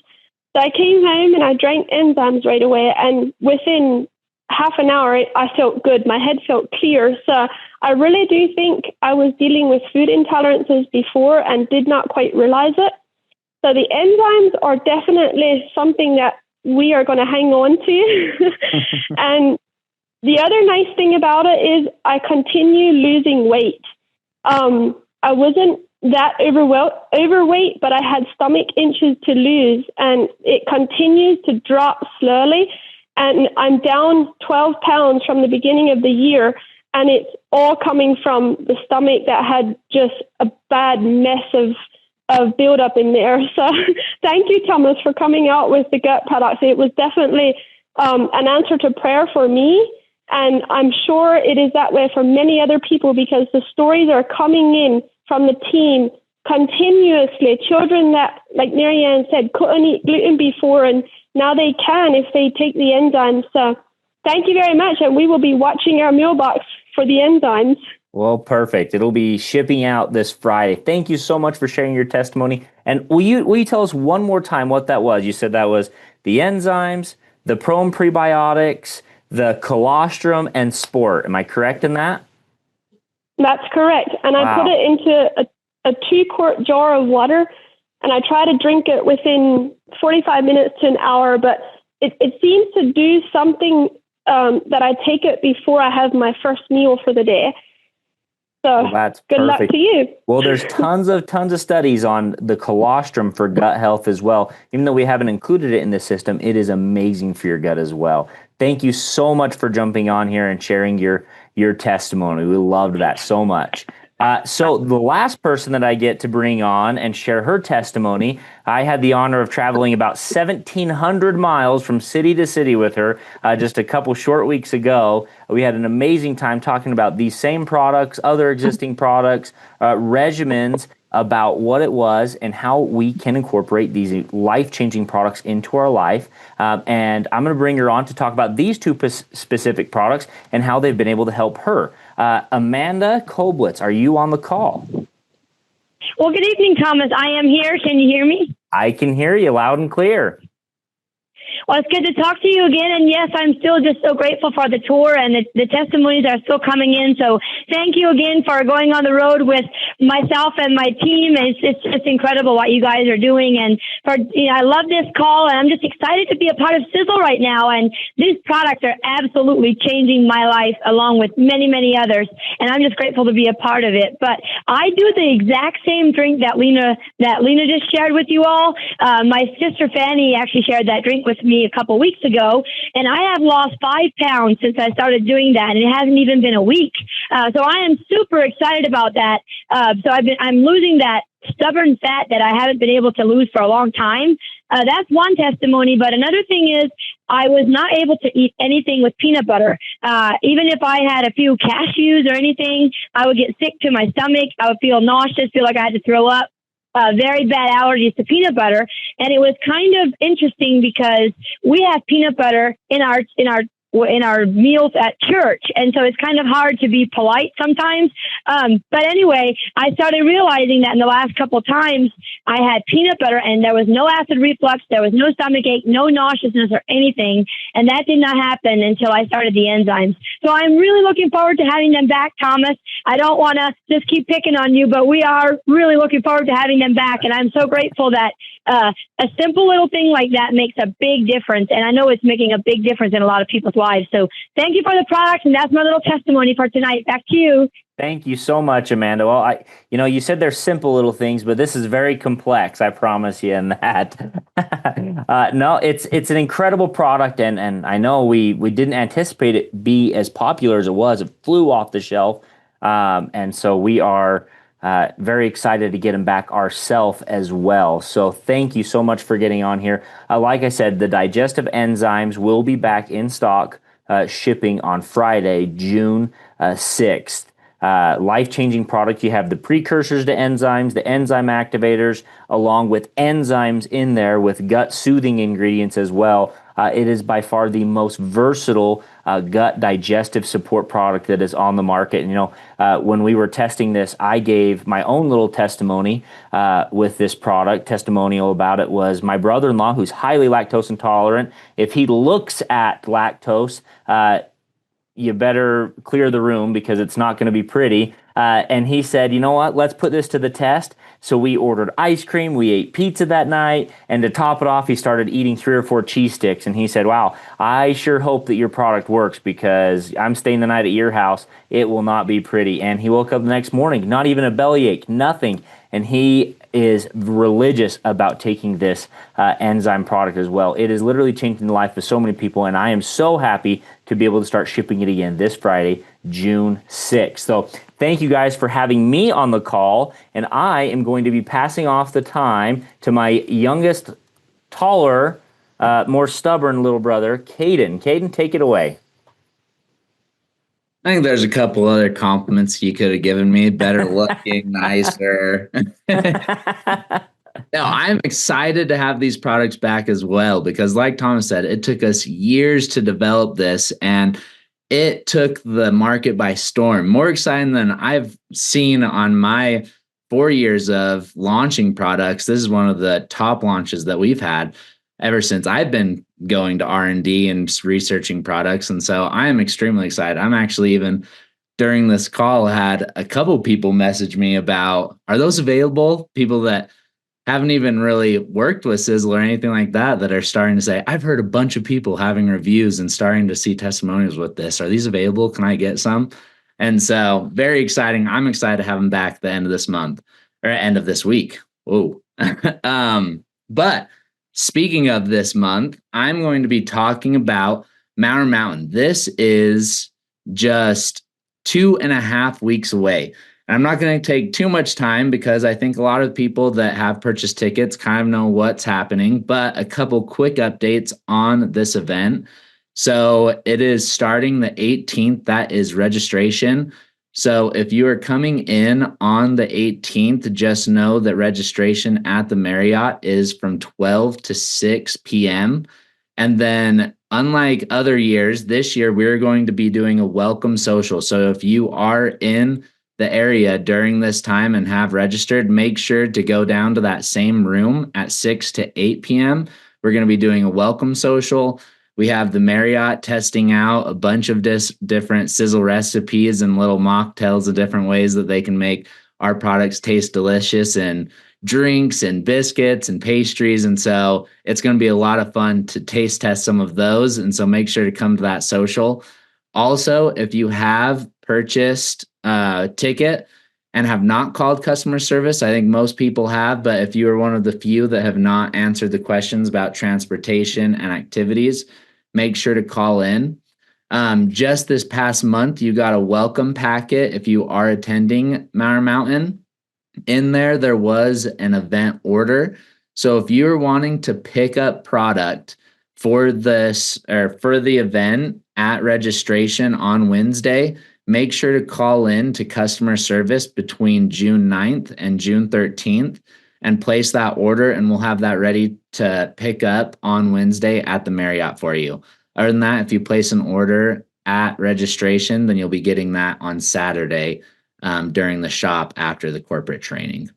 So I came home and I drank enzymes right away. And within half an hour, I felt good. My head felt clear. So I really do think I was dealing with food intolerances before and did not quite realize it. So the enzymes are definitely something that we are going to hang on to. And the other nice thing about it is I continue losing weight. I wasn't that overweight, but I had stomach inches to lose, and it continues to drop slowly. And I'm down 12 pounds from the beginning of the year, and it's all coming from the stomach that had just a bad mess of buildup in there. So thank you, Thomas, for coming out with the gut products. It was definitely an answer to prayer for me. And I'm sure it is that way for many other people because the stories are coming in from the team continuously. Children that, like Marianne said, couldn't eat gluten before, and now they can if they take the enzymes. So thank you very much. And we will be watching our meal box for the enzymes. Well, perfect. It'll be shipping out this Friday. Thank you so much for sharing your testimony. And will you tell us one more time what that was? You said that was the enzymes, the pro and prebiotics, the colostrum, and sport. Am I correct in that? That's correct. And wow. I put it into a 2-quart jar of water, and I try to drink it within 45 minutes to an hour, but it seems to do something that I take it before I have my first meal for the day. So well, that's good perfect. Luck to you. Well, there's tons of studies on the colostrum for gut health as well. Even though we haven't included it in the system, it is amazing for your gut as well. Thank you so much for jumping on here and sharing your testimony. We loved that so much. So the last person that I get to bring on and share her testimony, I had the honor of traveling about 1,700 miles from city to city with her just a couple short weeks ago. We had an amazing time talking about these same products, other existing products, regimens, about what it was and how we can incorporate these life-changing products into our life. And I'm going to bring her on to talk about these two specific products and how they've been able to help her. Amanda Koblitz, are you on the call? Well, good evening, Thomas. I am here. Can you hear me? I can hear you loud and clear. Well, it's good to talk to you again. And yes, I'm still just so grateful for the tour, and the testimonies are still coming in. So thank you again for going on the road with myself and my team. It's just incredible what you guys are doing. And I love this call, and I'm just excited to be a part of Sisel right now. And these products are absolutely changing my life along with many, many others. And I'm just grateful to be a part of it. But I do the exact same drink that Lena just shared with you all. My sister Fanny actually shared that drink with me a couple weeks ago, and I have lost 5 pounds since I started doing that, and it hasn't even been a week. So I am super excited about that. So I'm losing that stubborn fat that I haven't been able to lose for a long time. That's one testimony. But another thing is, I was not able to eat anything with peanut butter. Even if I had a few cashews or anything, I would get sick to my stomach. I would feel nauseous, feel like I had to throw up. Very bad allergies to peanut butter. And it was kind of interesting because we have peanut butter in our meals at church. And so it's kind of hard to be polite sometimes. But anyway, I started realizing that in the last couple of times I had peanut butter and there was no acid reflux, there was no stomach ache, no nauseousness or anything. And that did not happen until I started the enzymes. So I'm really looking forward to having them back, Thomas. I don't want to just keep picking on you, but we are really looking forward to having them back. And I'm so grateful that a simple little thing like that makes a big difference. And I know it's making a big difference in a lot of people's lives. So thank you for the products. And that's my little testimony for tonight. Back to you. Thank you so much, Amanda. Well, you said they're simple little things, but this is very complex. I promise you in that. No, it's an incredible product, and I know we didn't anticipate it be as popular as it was. It flew off the shelf, and so we are very excited to get them back ourselves as well. So thank you so much for getting on here. Like I said, the digestive enzymes will be back in stock, shipping on Friday, June 6th. Life-changing product. You have the precursors to enzymes, the enzyme activators, along with enzymes in there with gut-soothing ingredients as well. It is by far the most versatile gut digestive support product that is on the market. And, when we were testing this, I gave my own little testimony with this product. Testimonial about it was my brother-in-law, who's highly lactose intolerant. If he looks at lactose, you better clear the room because it's not going to be pretty. And he said, you know what, let's put this to the test. So we ordered ice cream, we ate pizza that night, and to top it off, he started eating 3 or 4 cheese sticks. And he said, wow, I sure hope that your product works because I'm staying the night at your house. It will not be pretty. And he woke up the next morning, not even a bellyache, nothing. And he is religious about taking this enzyme product as well. It is literally changing the life of so many people, and I am so happy to be able to start shipping it again this Friday, June 6th. So thank you guys for having me on the call, and I am going to be passing off the time to my youngest, taller, more stubborn little brother, Caden. Caden, take it away. I think there's a couple other compliments you could have given me. Better looking, nicer. No, I'm excited to have these products back as well because like Thomas said, it took us years to develop this and it took the market by storm. More exciting than I've seen on my 4 years of launching products. This is one of the top launches that we've had ever since I've been going to R&D and researching products. And so I am extremely excited. I'm actually even during this call had a couple people message me about, are those available? People that haven't even really worked with Sisel or anything like that are starting to say, I've heard a bunch of people having reviews and starting to see testimonials with this. Are these available? Can I get some? And so very exciting. I'm excited to have them back at the end of this month or end of this week. Whoa. But speaking of this month, I'm going to be talking about Mowers Mountain. This is just 2.5 weeks away. And I'm not going to take too much time because I think a lot of people that have purchased tickets kind of know what's happening, but a couple quick updates on this event. So it is starting the 18th. That is registration. So if you are coming in on the 18th, just know that registration at the Marriott is from 12 to 6 p.m. And then, unlike other years, this year we're going to be doing a welcome social. So if you are in the area during this time and have registered, make sure to go down to that same room at 6 to 8 p.m. We're going to be doing a welcome social. We have the Marriott testing out a bunch of different sizzle recipes and little mocktails of different ways that they can make our products taste delicious, and drinks and biscuits and pastries. And so it's going to be a lot of fun to taste test some of those. And so make sure to come to that social. Also, if you have purchased a ticket and have not called customer service, I think most people have, but if you are one of the few that have not answered the questions about transportation and activities, make sure to call in. Just this past month, you got a welcome packet if you are attending Mowers Mountain. In there was an event order. So if you're wanting to pick up product for this or for the event at registration on Wednesday, make sure to call in to customer service between June 9th and June 13th and place that order, and we'll have that ready to pick up on Wednesday at the Marriott for you. Other than that, if you place an order at registration, then you'll be getting that on Saturday during the shop after the corporate training.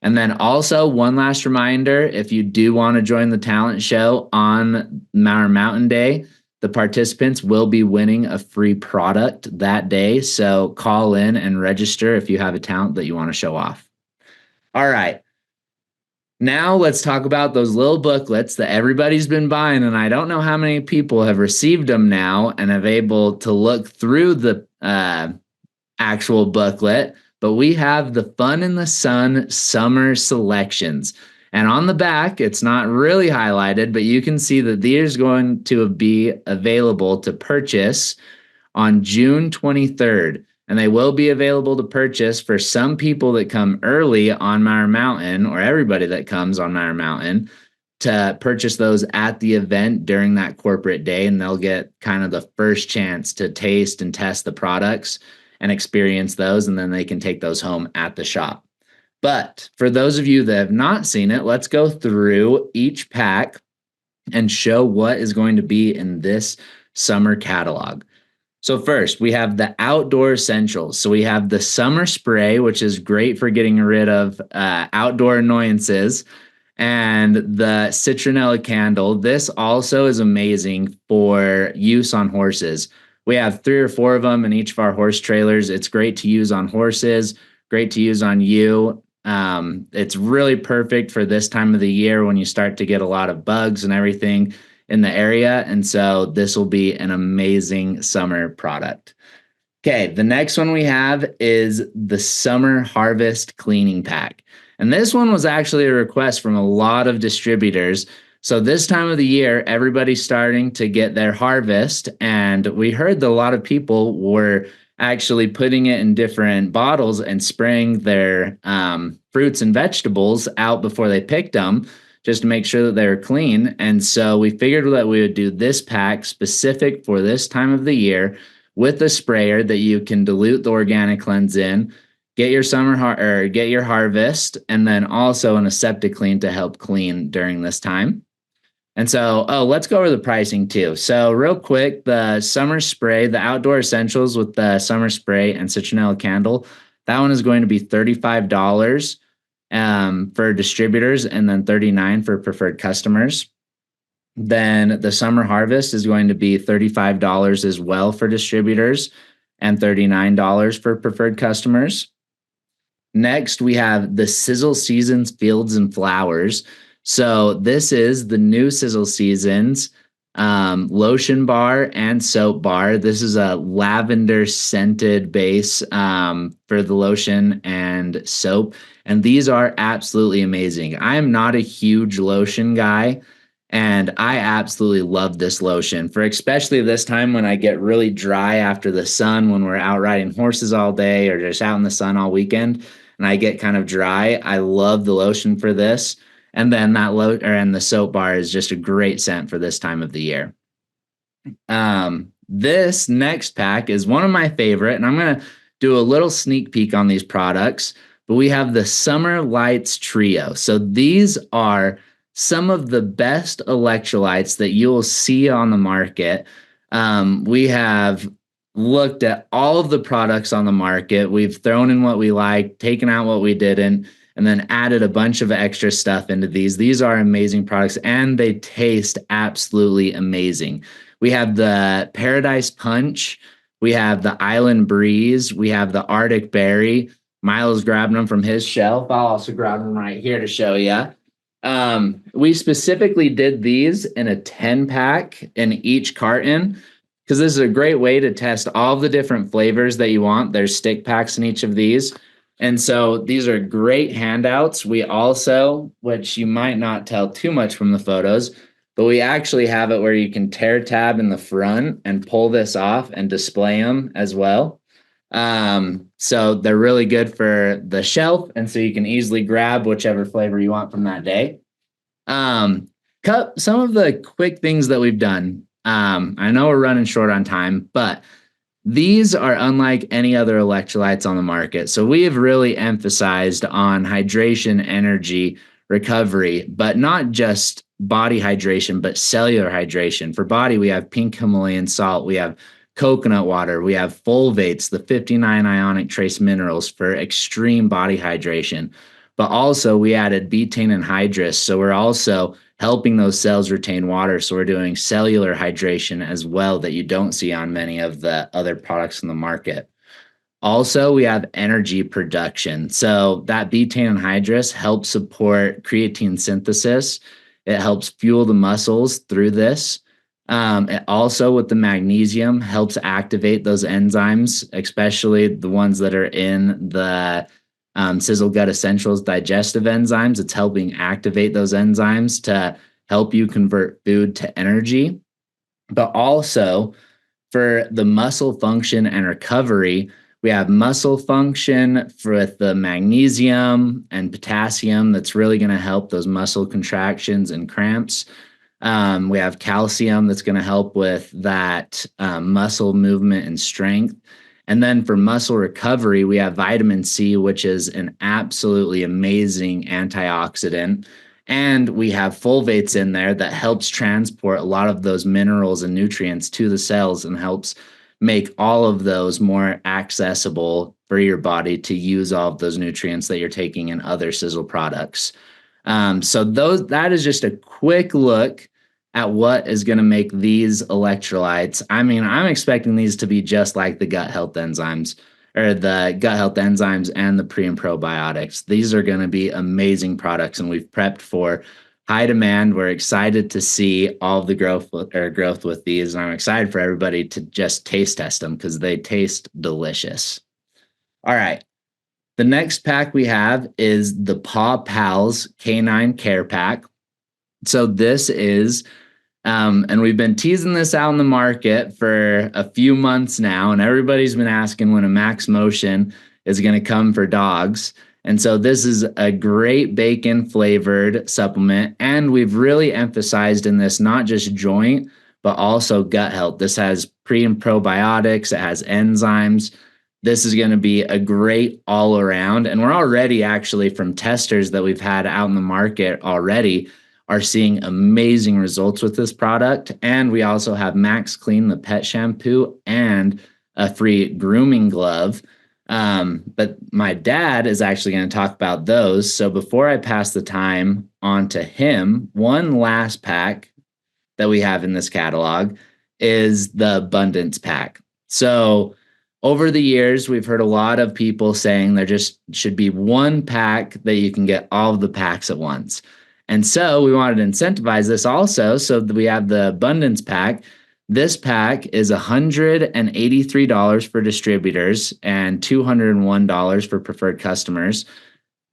And then also one last reminder, if you do want to join the talent show on Mowers Mountain Day, the participants will be winning a free product that day. So call in and register if you have a talent that you want to show off. All right. Now let's talk about those little booklets that everybody's been buying. And I don't know how many people have received them now and have able to look through the actual booklet, but we have the Fun in the Sun summer selections. And on the back, it's not really highlighted, but you can see that these are going to be available to purchase on June 23rd. And they will be available to purchase for some people that come early on Mowers Mountain, or everybody that comes on Mowers Mountain, to purchase those at the event during that corporate day. And they'll get kind of the first chance to taste and test the products and experience those, and then they can take those home at the shop. But for those of you that have not seen it, let's go through each pack and show what is going to be in this summer catalog. So first, we have the outdoor essentials. So we have the summer spray, which is great for getting rid of outdoor annoyances, and the citronella candle. This also is amazing for use on horses. We have 3 or 4 of them in each of our horse trailers. It's great to use on horses, great to use on you. It's really perfect for this time of the year when you start to get a lot of bugs and everything in the area. And so this will be an amazing summer product. Okay, the next one we have is the Summer Harvest Cleaning Pack. And this one was actually a request from a lot of distributors. So this time of the year, everybody's starting to get their harvest, and we heard that a lot of people were actually putting it in different bottles and spraying their fruits and vegetables out before they picked them, just to make sure that they were clean. And so we figured that we would do this pack specific for this time of the year with a sprayer that you can dilute the organic cleanse in, get your get your harvest, and then also an aseptic clean to help clean during this time. And so, let's go over the pricing too. So real quick, the summer spray, the outdoor essentials with the summer spray and citronella candle, that one is going to be $35 for distributors, and then $39 for preferred customers. Then the summer harvest is going to be $35 as well for distributors and $39 for preferred customers. Next, we have the Sizzle Seasons Fields and Flowers. So this is the new Sizzle Seasons lotion bar and soap bar. This is a lavender scented base for the lotion and soap. And these are absolutely amazing. I am not a huge lotion guy, and I absolutely love this lotion for especially this time when I get really dry after the sun, when we're out riding horses all day or just out in the sun all weekend, and I get kind of dry. I love the lotion for this. And then the soap bar is just a great scent for this time of the year. This next pack is one of my favorite, and I'm going to do a little sneak peek on these products, but we have the Summer Lights Trio. So these are some of the best electrolytes that you will see on the market. We have looked at all of the products on the market. We've thrown in what we like, taken out what we didn't, and then added a bunch of extra stuff into these. These are amazing products, and they taste absolutely amazing. We have the Paradise Punch. We have the Island Breeze. We have the Arctic Berry. Milo's grabbing them from his shelf. I'll also grab them right here to show you. We specifically did these in a 10-pack in each carton because this is a great way to test all the different flavors that you want. There's stick packs in each of these. And so these are great handouts. We also, which you might not tell too much from the photos, but we actually have it where you can tear tab in the front and pull this off and display them as well. So they're really good for the shelf. And so you can easily grab whichever flavor you want from that day. Some of the quick things that we've done. I know we're running short on time, but these are unlike any other electrolytes on the market. So we have really emphasized on hydration, energy, recovery, but not just body hydration, but cellular hydration. For body, we have pink Himalayan salt, we have coconut water, we have Folvates, the 59 ionic trace minerals for extreme body hydration. But also we added betaine and hydrous. So we're also helping those cells retain water. So we're doing cellular hydration as well that you don't see on many of the other products in the market. Also, we have energy production. So that betaine and hydrous helps support creatine synthesis. It helps fuel the muscles through this. It also, with the magnesium, helps activate those enzymes, especially the ones that are in the SiselGUT Essentials digestive enzymes. It's helping activate those enzymes to help you convert food to energy. But also, for the muscle function and recovery, we have muscle function with the magnesium and potassium that's really going to help those muscle contractions and cramps. We have calcium that's going to help with that muscle movement and strength. And then for muscle recovery, we have vitamin C, which is an absolutely amazing antioxidant. And we have Folvates in there that helps transport a lot of those minerals and nutrients to the cells and helps make all of those more accessible for your body to use all of those nutrients that you're taking in other Sisel products. So that is just a quick look at what is going to make these electrolytes. I mean, I'm expecting these to be just like the gut health enzymes or the gut health enzymes and the pre and probiotics. These are going to be amazing products, and we've prepped for high demand. We're excited to see all of the growth with these, and I'm excited for everybody to just taste test them because they taste delicious. All right. The next pack we have is the Paw Pals Canine Care Pack. So this is, and we've been teasing this out in the market for a few months now, and everybody's been asking when a Max Motion is going to come for dogs. And so this is a great bacon flavored supplement. And we've really emphasized in this, not just joint, but also gut health. This has pre and probiotics. It has enzymes. This is going to be a great all around. And we're already actually from testers that we've had out in the market already are seeing amazing results with this product. And we also have Max Clean, the pet shampoo, and a free grooming glove. But my dad is actually going to talk about those. So before I pass the time on to him, one last pack that we have in this catalog is the Abundance Pack. So over the years, we've heard a lot of people saying there just should be one pack that you can get all of the packs at once. And so we wanted to incentivize this also. So that we have the Abundance Pack. This pack is $183 for distributors and $201 for preferred customers.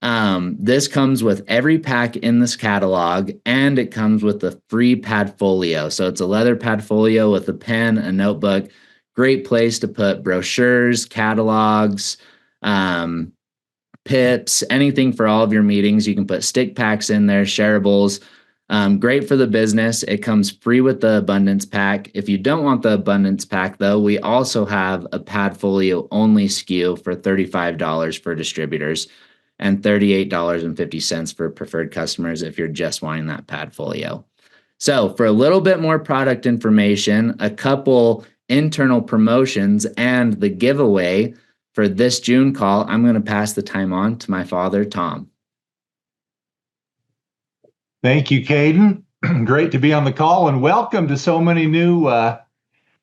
This comes with every pack in this catalog, and it comes with a free Padfolio. So it's a leather Padfolio with a pen, a notebook. Great place to put brochures, catalogs, pips, anything for all of your meetings. You can put stick packs in there, shareables. Great for the business. It comes free with the abundance pack. If you don't want the abundance pack, though, we also have a Padfolio only SKU for $35 for distributors and $38.50 for preferred customers if you're just wanting that Padfolio. So for a little bit more product information, a couple internal promotions, and the giveaway for this June call, I'm going to pass the time on to my father, Tom. Thank you, Caden. Great to be on the call, and welcome to so many new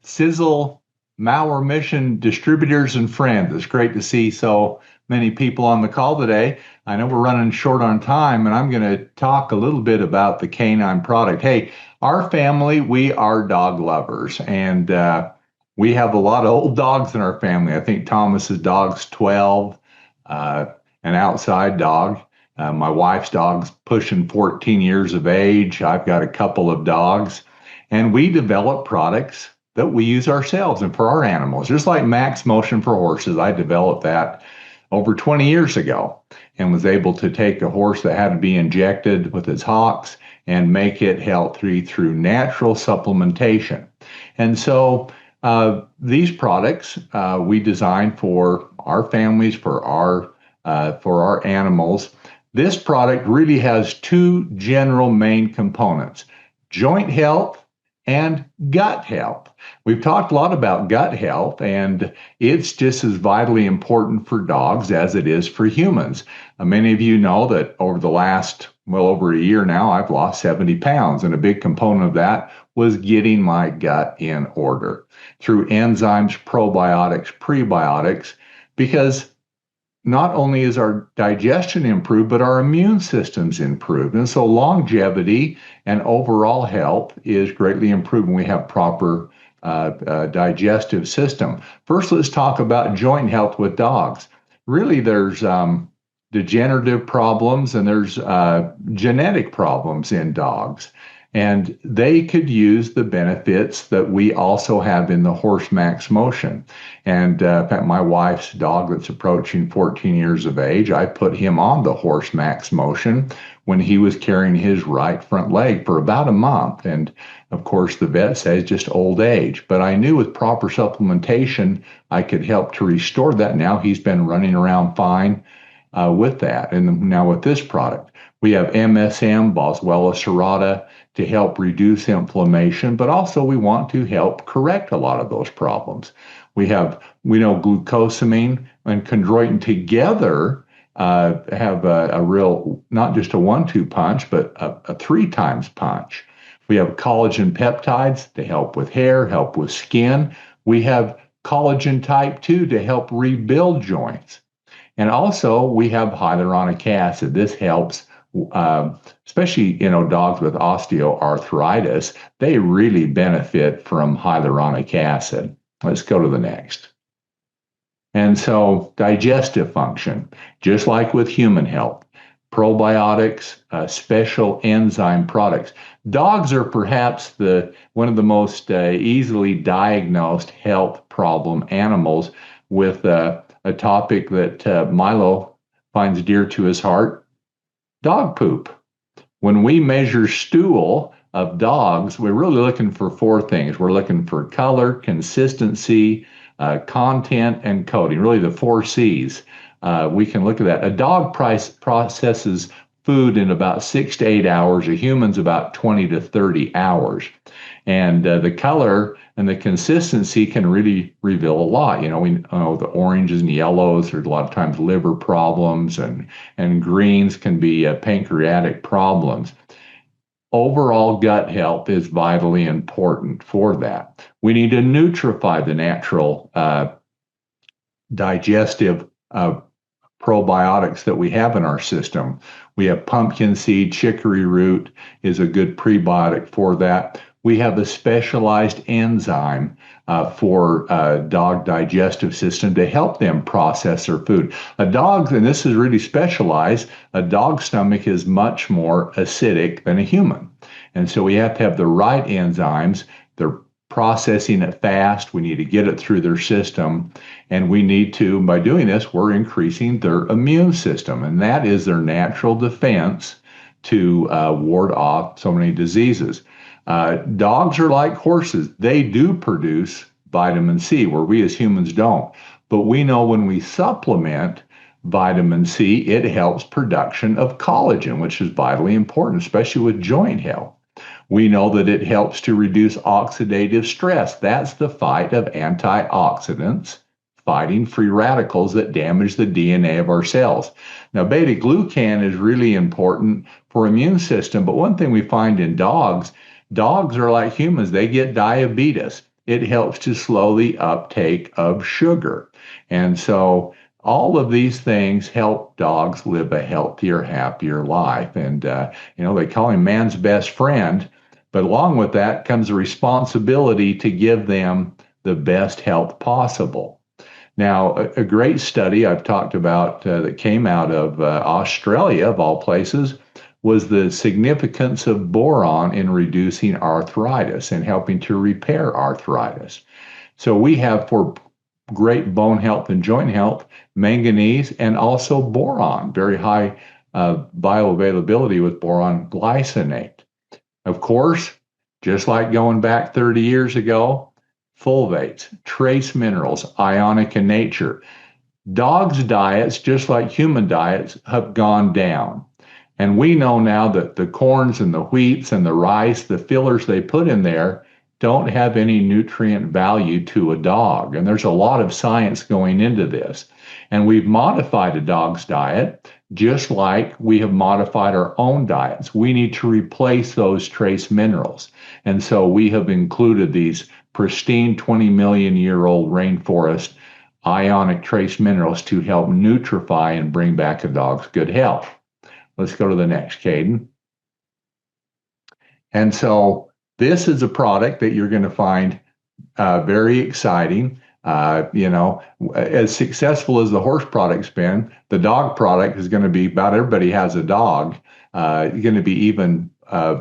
Sisel Malware Mission distributors and friends. It's great to see so many people on the call today. I know we're running short on time, and I'm going to talk a little bit about the canine product. Hey, our family, we are dog lovers, and we have a lot of old dogs in our family. I think Thomas's dog's 12, an outside dog. My wife's dog's pushing 14 years of age. I've got a couple of dogs, and we develop products that we use ourselves and for our animals. Just like Max Motion for horses, I developed that over 20 years ago and was able to take a horse that had to be injected with its hocks and make it healthy through natural supplementation. And so these products we designed for our families, for our animals. This product really has two general main components: joint health and gut health. We've talked a lot about gut health, and it's just as vitally important for dogs as it is for humans. Many of you know that over the last, well over a year now, I've lost 70 pounds, and a big component of that was getting my gut in order through enzymes, probiotics, prebiotics, because not only is our digestion improved, but our immune system's improved. And so longevity and overall health is greatly improved when we have proper digestive system. First, let's talk about joint health with dogs. Really, there's degenerative problems and there's genetic problems in dogs. And they could use the benefits that we also have in the Horse Max Motion. And in fact, my wife's dog that's approaching 14 years of age, I put him on the Horse Max Motion when he was carrying his right front leg for about a month. And of course, the vet says just old age. But I knew with proper supplementation, I could help to restore that. Now he's been running around fine with that. And now with this product, we have MSM, Boswellia serrata, to help reduce inflammation, but also we want to help correct a lot of those problems. We know glucosamine and chondroitin together have a real, not just a 1-2 punch, but a 3 times punch. We have collagen peptides to help with hair, help with skin. We have collagen type 2 to help rebuild joints. And also we have hyaluronic acid. This helps especially dogs with osteoarthritis. They really benefit from hyaluronic acid. Let's go to the next. And so digestive function, just like with human health, probiotics, special enzyme products. Dogs are perhaps one of the most easily diagnosed health problem animals, with a topic that Milo finds dear to his heart: dog poop. When we measure stool of dogs, we're really looking for 4 things. We're looking for color, consistency, content, and coating, really the 4 C's. We can look at that. A dog processes food in about 6 to 8 hours, a human's about 20 to 30 hours. And the color and the consistency can really reveal a lot. We know the oranges and yellows, there's a lot of times liver problems, and greens can be pancreatic problems. Overall gut health is vitally important for that. We need to nutrify the natural digestive probiotics that we have in our system. We have pumpkin seed, chicory root is a good prebiotic for that. We have a specialized enzyme for dog digestive system to help them process their food. A dog, and this is really specialized, a dog's stomach is much more acidic than a human. And so we have to have the right enzymes. They're processing it fast. We need to get it through their system. And we need to, by doing this, we're increasing their immune system. And that is their natural defense to ward off so many diseases. Dogs are like horses. They do produce vitamin C, where we as humans don't. But we know when we supplement vitamin C, it helps production of collagen, which is vitally important, especially with joint health. We know that it helps to reduce oxidative stress. That's the fight of antioxidants fighting free radicals that damage the DNA of our cells. Now, beta-glucan is really important for immune system, but one thing we find in dogs are like humans. They get diabetes. It helps to slow the uptake of sugar. And so all of these things help dogs live a healthier, happier life. And, they call him man's best friend. But along with that comes a responsibility to give them the best health possible. Now, a great study I've talked about that came out of Australia, of all places, was the significance of boron in reducing arthritis and helping to repair arthritis. So we have, for great bone health and joint health, manganese and also boron, very high bioavailability with boron glycinate. Of course, just like going back 30 years ago, fulvates, trace minerals, ionic in nature. Dogs' diets, just like human diets, have gone down. And we know now that the corns and the wheats and the rice, the fillers they put in there, don't have any nutrient value to a dog. And there's a lot of science going into this. And we've modified a dog's diet just like we have modified our own diets. We need to replace those trace minerals. And so we have included these pristine 20 million year old rainforest ionic trace minerals to help nutrify and bring back a dog's good health. Let's go to the next, Caden. And so this is a product that you're going to find very exciting. As successful as the horse product's been, the dog product is going to be, about everybody has a dog, going to be even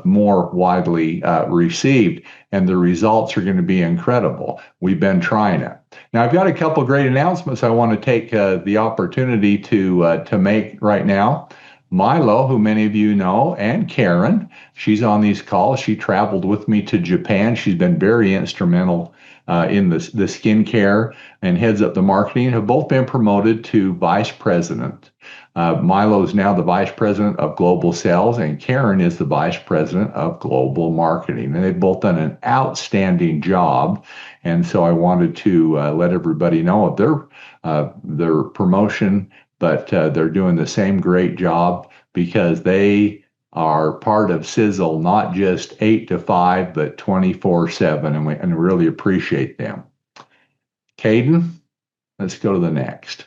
more widely received, and the results are going to be incredible. We've been trying it. Now, I've got a couple of great announcements I want to take the opportunity to make right now. Milo, who many of you know, and Karen, she's on these calls. She traveled with me to Japan. She's been very instrumental in the skincare and heads up the marketing, have both been promoted to vice president. Milo is now the vice president of global sales, and Karen is the vice president of global marketing. And they've both done an outstanding job. And so I wanted to let everybody know of their promotion, but they're doing the same great job because they are part of Sisel, not just 8 to 5, but 24/7, and we really appreciate them. Caden, let's go to the next.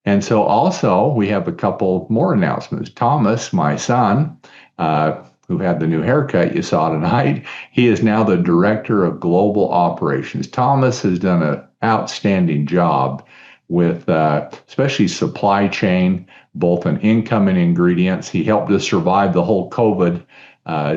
And so also we have a couple more announcements. Thomas, my son, who had the new haircut you saw tonight, he is now the director of global operations. Thomas has done an outstanding job with especially supply chain, both in income and ingredients. He helped us survive the whole COVID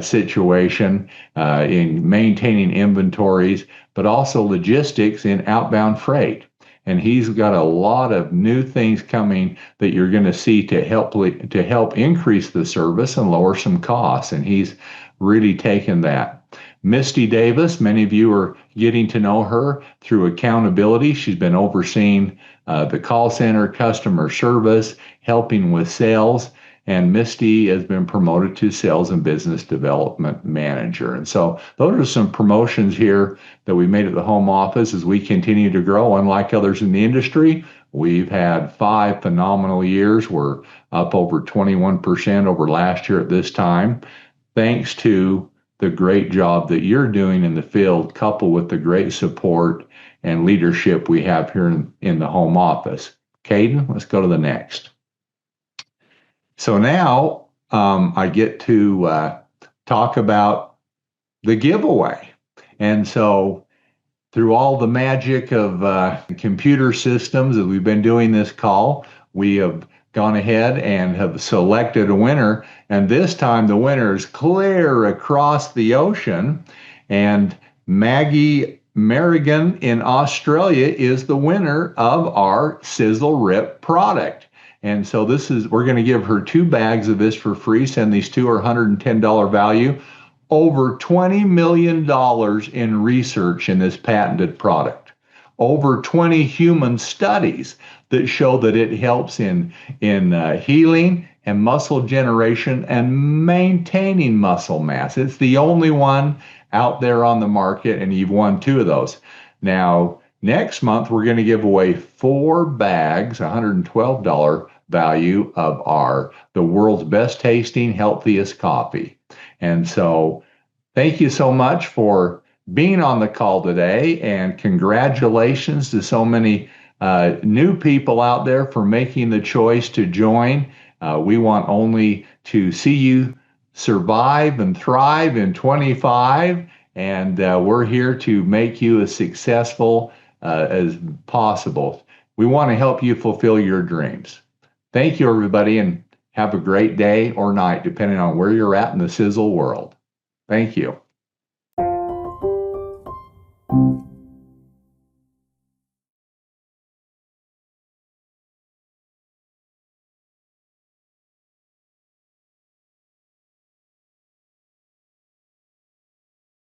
situation in maintaining inventories, but also logistics in outbound freight. And he's got a lot of new things coming that you're going to see to help increase the service and lower some costs. And he's really taken that. Misty Davis, many of you are getting to know her through accountability. She's been overseeing the call center, customer service, helping with sales, and Misty has been promoted to sales and business development manager. And so those are some promotions here that we made at the home office as we continue to grow. Unlike others in the industry, we've had 5 phenomenal years. We're up over 21% over last year at this time, thanks to the great job that you're doing in the field, coupled with the great support and leadership we have here in the home office. Caden, let's go to the next. So now I get to talk about the giveaway. And so through all the magic of computer systems, as we've been doing this call, we have gone ahead and have selected a winner. And this time the winner is clear across the ocean. And Maggie Merrigan in Australia is the winner of our Sizzle Rip product. And so we're going to give her 2 bags of this for free. Send these 2 are $110 value. Over $20 million in research in this patented product. Over 20 human studies that show that it helps in healing and muscle generation and maintaining muscle mass. It's the only one out there on the market, and you've won 2 of those. Now, next month, we're going to give away 4 bags, $112 value of the world's best tasting, healthiest coffee. And so thank you so much for being on the call today, and congratulations to so many new people out there for making the choice to join. We want only to see you survive and thrive in 25, and we're here to make you as successful as possible. We want to help you fulfill your dreams. Thank you, everybody, and have a great day or night, depending on where you're at in the Sisel world. Thank you.